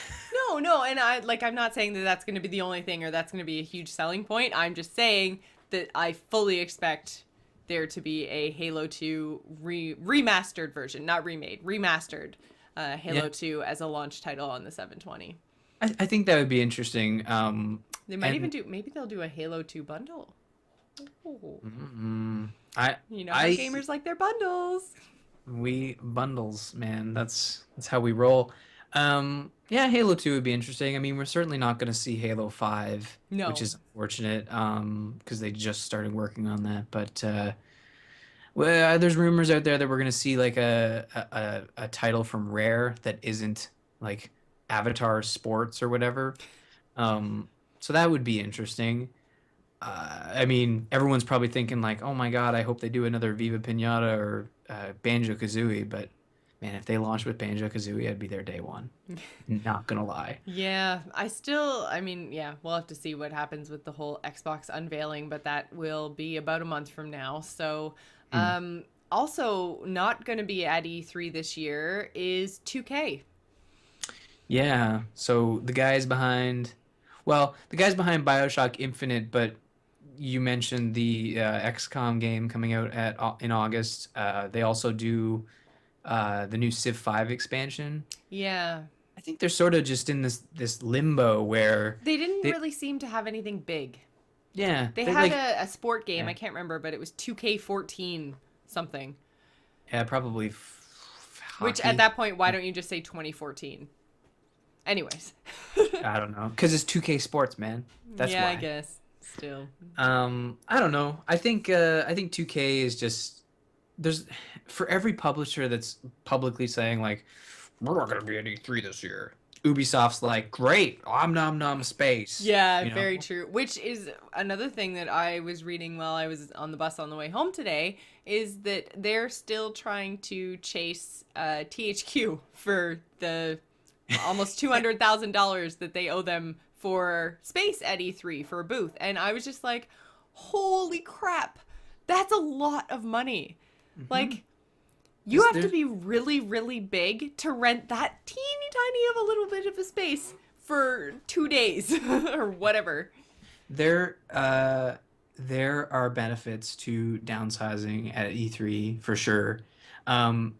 Speaker 1: No, no, and I'm not saying that that's going to be the only thing or that's going to be a huge selling point. I'm just saying that I fully expect there to be a Halo 2 remastered version, not remade, remastered
Speaker 2: Yeah,
Speaker 1: Halo 2 as a launch title on the 720.
Speaker 2: I think that would be interesting.
Speaker 1: They might even
Speaker 2: And
Speaker 1: do, maybe they'll do a Halo 2 bundle. Ooh.
Speaker 2: mm, I
Speaker 1: You know how
Speaker 2: I
Speaker 1: gamers like their bundles.
Speaker 2: we bundles, man. That's how we roll. Yeah, Halo 2 would be interesting. I mean, we're certainly not going to see Halo 5, which
Speaker 1: No.
Speaker 2: is unfortunate, because they just started working on that. But well, there's rumors out there that we're going to see like a title from Rare that isn't like Avatar Sports or whatever. So that would be interesting. I mean, everyone's probably thinking like, "Oh my God, I hope they do another Viva Pinata or Banjo-Kazooie." But man, if they launched with Banjo-Kazooie, I'd be there day one. Not gonna lie.
Speaker 1: Yeah, I mean, yeah, we'll have to see what happens with the whole Xbox unveiling, but that will be about a month from now. So,
Speaker 2: Hmm.
Speaker 1: also not going to be at E3 this year is 2K.
Speaker 2: Yeah. So the guys behind BioShock Infinite, but you mentioned the XCOM game coming out in August. They also do the new Civ 5 expansion.
Speaker 1: Yeah.
Speaker 2: I think they're sort of just in this limbo where
Speaker 1: They didn't
Speaker 2: they,
Speaker 1: really seem to have anything big.
Speaker 2: yeah,
Speaker 1: They
Speaker 2: they
Speaker 1: had
Speaker 2: like,
Speaker 1: a sport game,
Speaker 2: yeah,
Speaker 1: I can't remember, but it was 2K14 something.
Speaker 2: yeah, probably
Speaker 1: Which at
Speaker 2: hockey.
Speaker 1: that point, why don't you just say 2014? Anyways.
Speaker 2: I don't know, because it's 2K Sports, man. That's
Speaker 1: Yeah, I
Speaker 2: why.
Speaker 1: guess. Still.
Speaker 2: I don't know. I think 2K is just there's for every publisher that's publicly saying like we're not gonna be at E3 this year. Ubisoft's like, great, om nom nom space,
Speaker 1: Yeah,
Speaker 2: you
Speaker 1: very
Speaker 2: know?
Speaker 1: true. Which is another thing that I was reading while I was on the bus on the way home today is that they're still trying to chase THQ for the almost $200,000 that they owe them for space at E3 for a booth. And I was just like, holy crap, that's a lot of money.
Speaker 2: Hmm.
Speaker 1: Like, you have to
Speaker 2: There's
Speaker 1: be really, really big to rent that teeny tiny of a little bit of a space for 2 days or whatever.
Speaker 2: there uh there are benefits to downsizing at E3 for sure.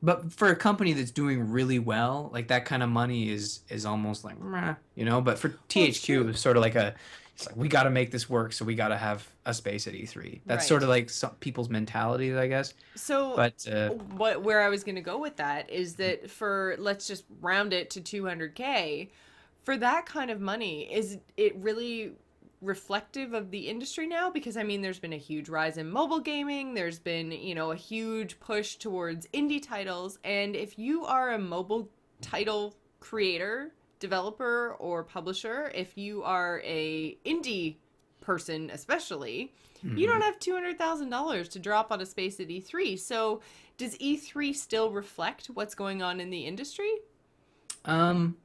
Speaker 2: But for a company that's doing really well, like that kind of money is almost like meh, you know. But for
Speaker 1: Well, it's
Speaker 2: THQ,
Speaker 1: true.
Speaker 2: it's sort of like it's like we got to make this work, so we got to have a space at E3. That's sort
Speaker 1: Right.
Speaker 2: of like some people's mentalities, I guess.
Speaker 1: So,
Speaker 2: But
Speaker 1: where I was going to go with that is that for, let's just round it to 200K, for that kind of money, is it really reflective of the industry now? Because I mean, there's been a huge rise in mobile gaming, there's been, a huge push towards indie titles, and if you are a mobile title creator, developer, or publisher, if you are a indie person especially, you don't
Speaker 2: mhm.
Speaker 1: have $200,000 to drop on a space at E3. So, does E3 still reflect what's going on in the industry?
Speaker 2: um,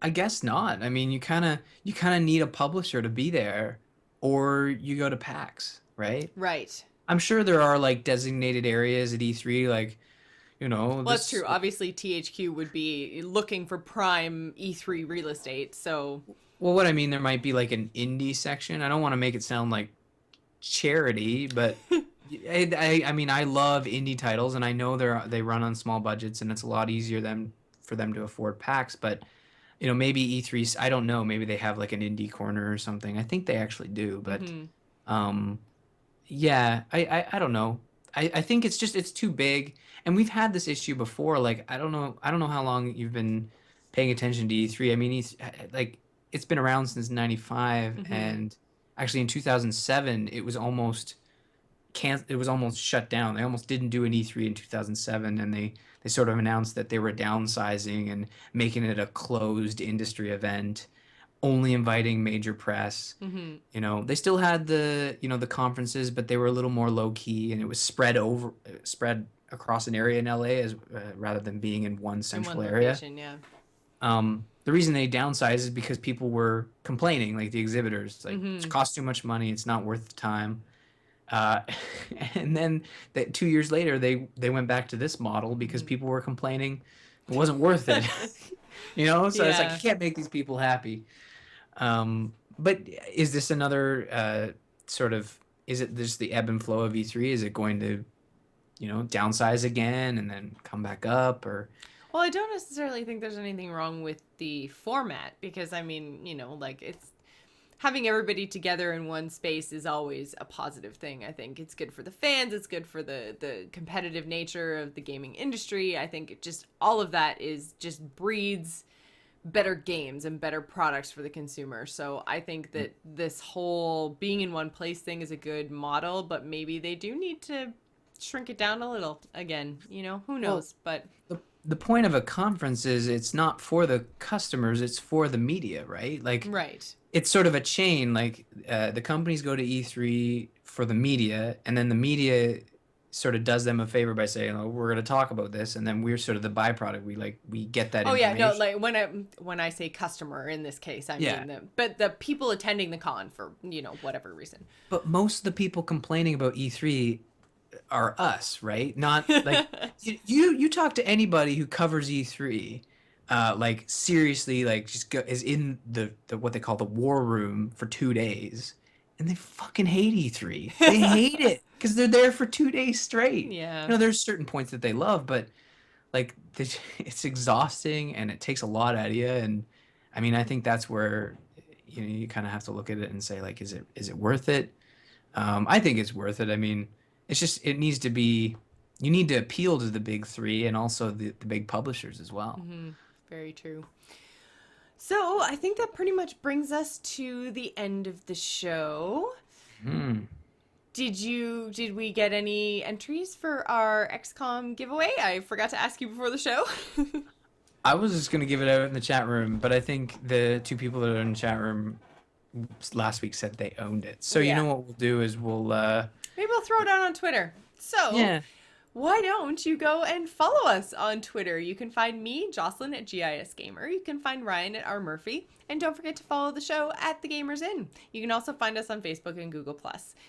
Speaker 2: I guess not. I mean, you kind of need a publisher to be there, or you go to PAX, right?
Speaker 1: Right.
Speaker 2: I'm sure there are like designated areas at E3, like
Speaker 1: Well, that's
Speaker 2: this.
Speaker 1: true. Obviously, THQ would be looking for prime E3 real estate. So,
Speaker 2: Well, what I mean, there might be like an indie section. I don't want to make it sound like charity, but I mean, I love indie titles, and I know they run on small budgets, and it's a lot easier than for them to afford packs. But maybe E3. I don't know. Maybe they have like an indie corner or something. I think they actually do, but
Speaker 1: mm-hmm.
Speaker 2: um, yeah, I don't know. I think it's too big, and we've had this issue before. Like I don't know how long you've been paying attention to E3. I mean, like it's been around since '95,
Speaker 1: Mm-hmm.
Speaker 2: and actually in 2007 it was almost shut down. They almost didn't do an E3 in 2007, and they sort of announced that they were downsizing and making it a closed industry event, only inviting major press.
Speaker 1: Mm-hmm.
Speaker 2: They still had the conferences, but they were a little more low key, and it was spread across an area in LA as rather than being in one
Speaker 1: In
Speaker 2: central
Speaker 1: one
Speaker 2: area.
Speaker 1: location, yeah.
Speaker 2: The reason they downsized is because people were complaining, like the exhibitors, it's like it
Speaker 1: Mm-hmm.
Speaker 2: costs too much money, it's not worth the time. Uh, and then 2 years later, they went back to this model because
Speaker 1: Mm-hmm.
Speaker 2: people were complaining it wasn't worth it. So it's like you
Speaker 1: Yeah.
Speaker 2: can't make these people happy. But is this another sort of is it just the ebb and flow of E3? Is it going to, downsize again and then come back up, or?
Speaker 1: Well, I don't necessarily think there's anything wrong with the format because, I mean, like it's having everybody together in one space is always a positive thing. I think it's good for the fans. It's good for the competitive nature of the gaming industry. I think it just all of that is just breeds better games and better products for the consumer. So I think that this whole being in one place thing is a good model, but maybe they do need to shrink it down a little again. Who
Speaker 2: Well,
Speaker 1: knows? But
Speaker 2: the point of a conference is it's not for the customers, it's for the media, right? Like,
Speaker 1: right.
Speaker 2: it's sort of a chain. Like, the companies go to E3 for the media, and then the media sort of does them a favor by saying, "Oh, we're going to talk about this," and then we're sort of the byproduct. We get that
Speaker 1: Oh yeah, no,
Speaker 2: information.
Speaker 1: like when I say customer in this case, I
Speaker 2: Yeah,
Speaker 1: mean the people attending the con for, whatever reason.
Speaker 2: but most of the people complaining about E3 are us, right? Not like you talk to anybody who covers E3, like seriously, like just is in the what they call the war room for 2 days, and they fucking hate E3. They hate it because they're there for 2 days straight.
Speaker 1: Yeah.
Speaker 2: There's certain points that they love, but like it's exhausting and it takes a lot out of you. And I mean, I think that's where you kind of have to look at it and say, like, is it worth it? I think it's worth it. I mean, it's just it needs to be you need to appeal to the big three and also the big publishers as well.
Speaker 1: Very true. So I think that pretty much brings us to the end of the show.
Speaker 2: Hmm.
Speaker 1: Did we get any entries for our XCOM giveaway? I forgot to ask you before the show.
Speaker 2: I was just gonna give it out in the chat room, but I think the two people that are in the chat room last week said they owned it. So you
Speaker 1: Yeah.
Speaker 2: know what we'll do is we'll
Speaker 1: Maybe we'll throw it out on Twitter. So
Speaker 2: yeah.
Speaker 1: why don't you go and follow us on Twitter? You can find me, Jocelyn, at GIS Gamer. You can find Ryan at R. Murphy. And don't forget to follow the show at The Gamers Inn. You can also find us on Facebook and Google+.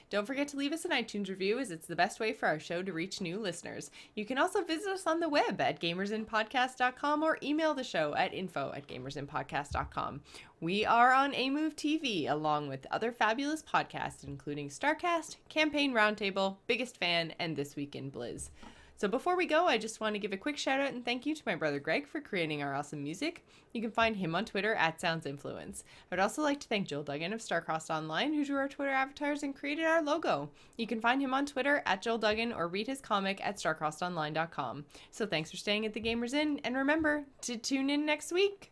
Speaker 1: Don't forget to leave us an iTunes review, as it's the best way for our show to reach new listeners. You can also visit us on the web at gamersinpodcast.com or email the show at info@gamersinpodcast.com. We are on AMove TV, along with other fabulous podcasts, including StarCast, Campaign Roundtable, Biggest Fan, and This Week in Blizz. So before we go, I just want to give a quick shout out and thank you to my brother Greg for creating our awesome music. You can find him on Twitter at SoundsInfluence. I would also like to thank Joel Duggan of Starcrossed Online, who drew our Twitter avatars and created our logo. You can find him on Twitter at Joel Duggan or read his comic at starcrossedonline.com. So thanks for staying at the Gamers Inn, and remember to tune in next week.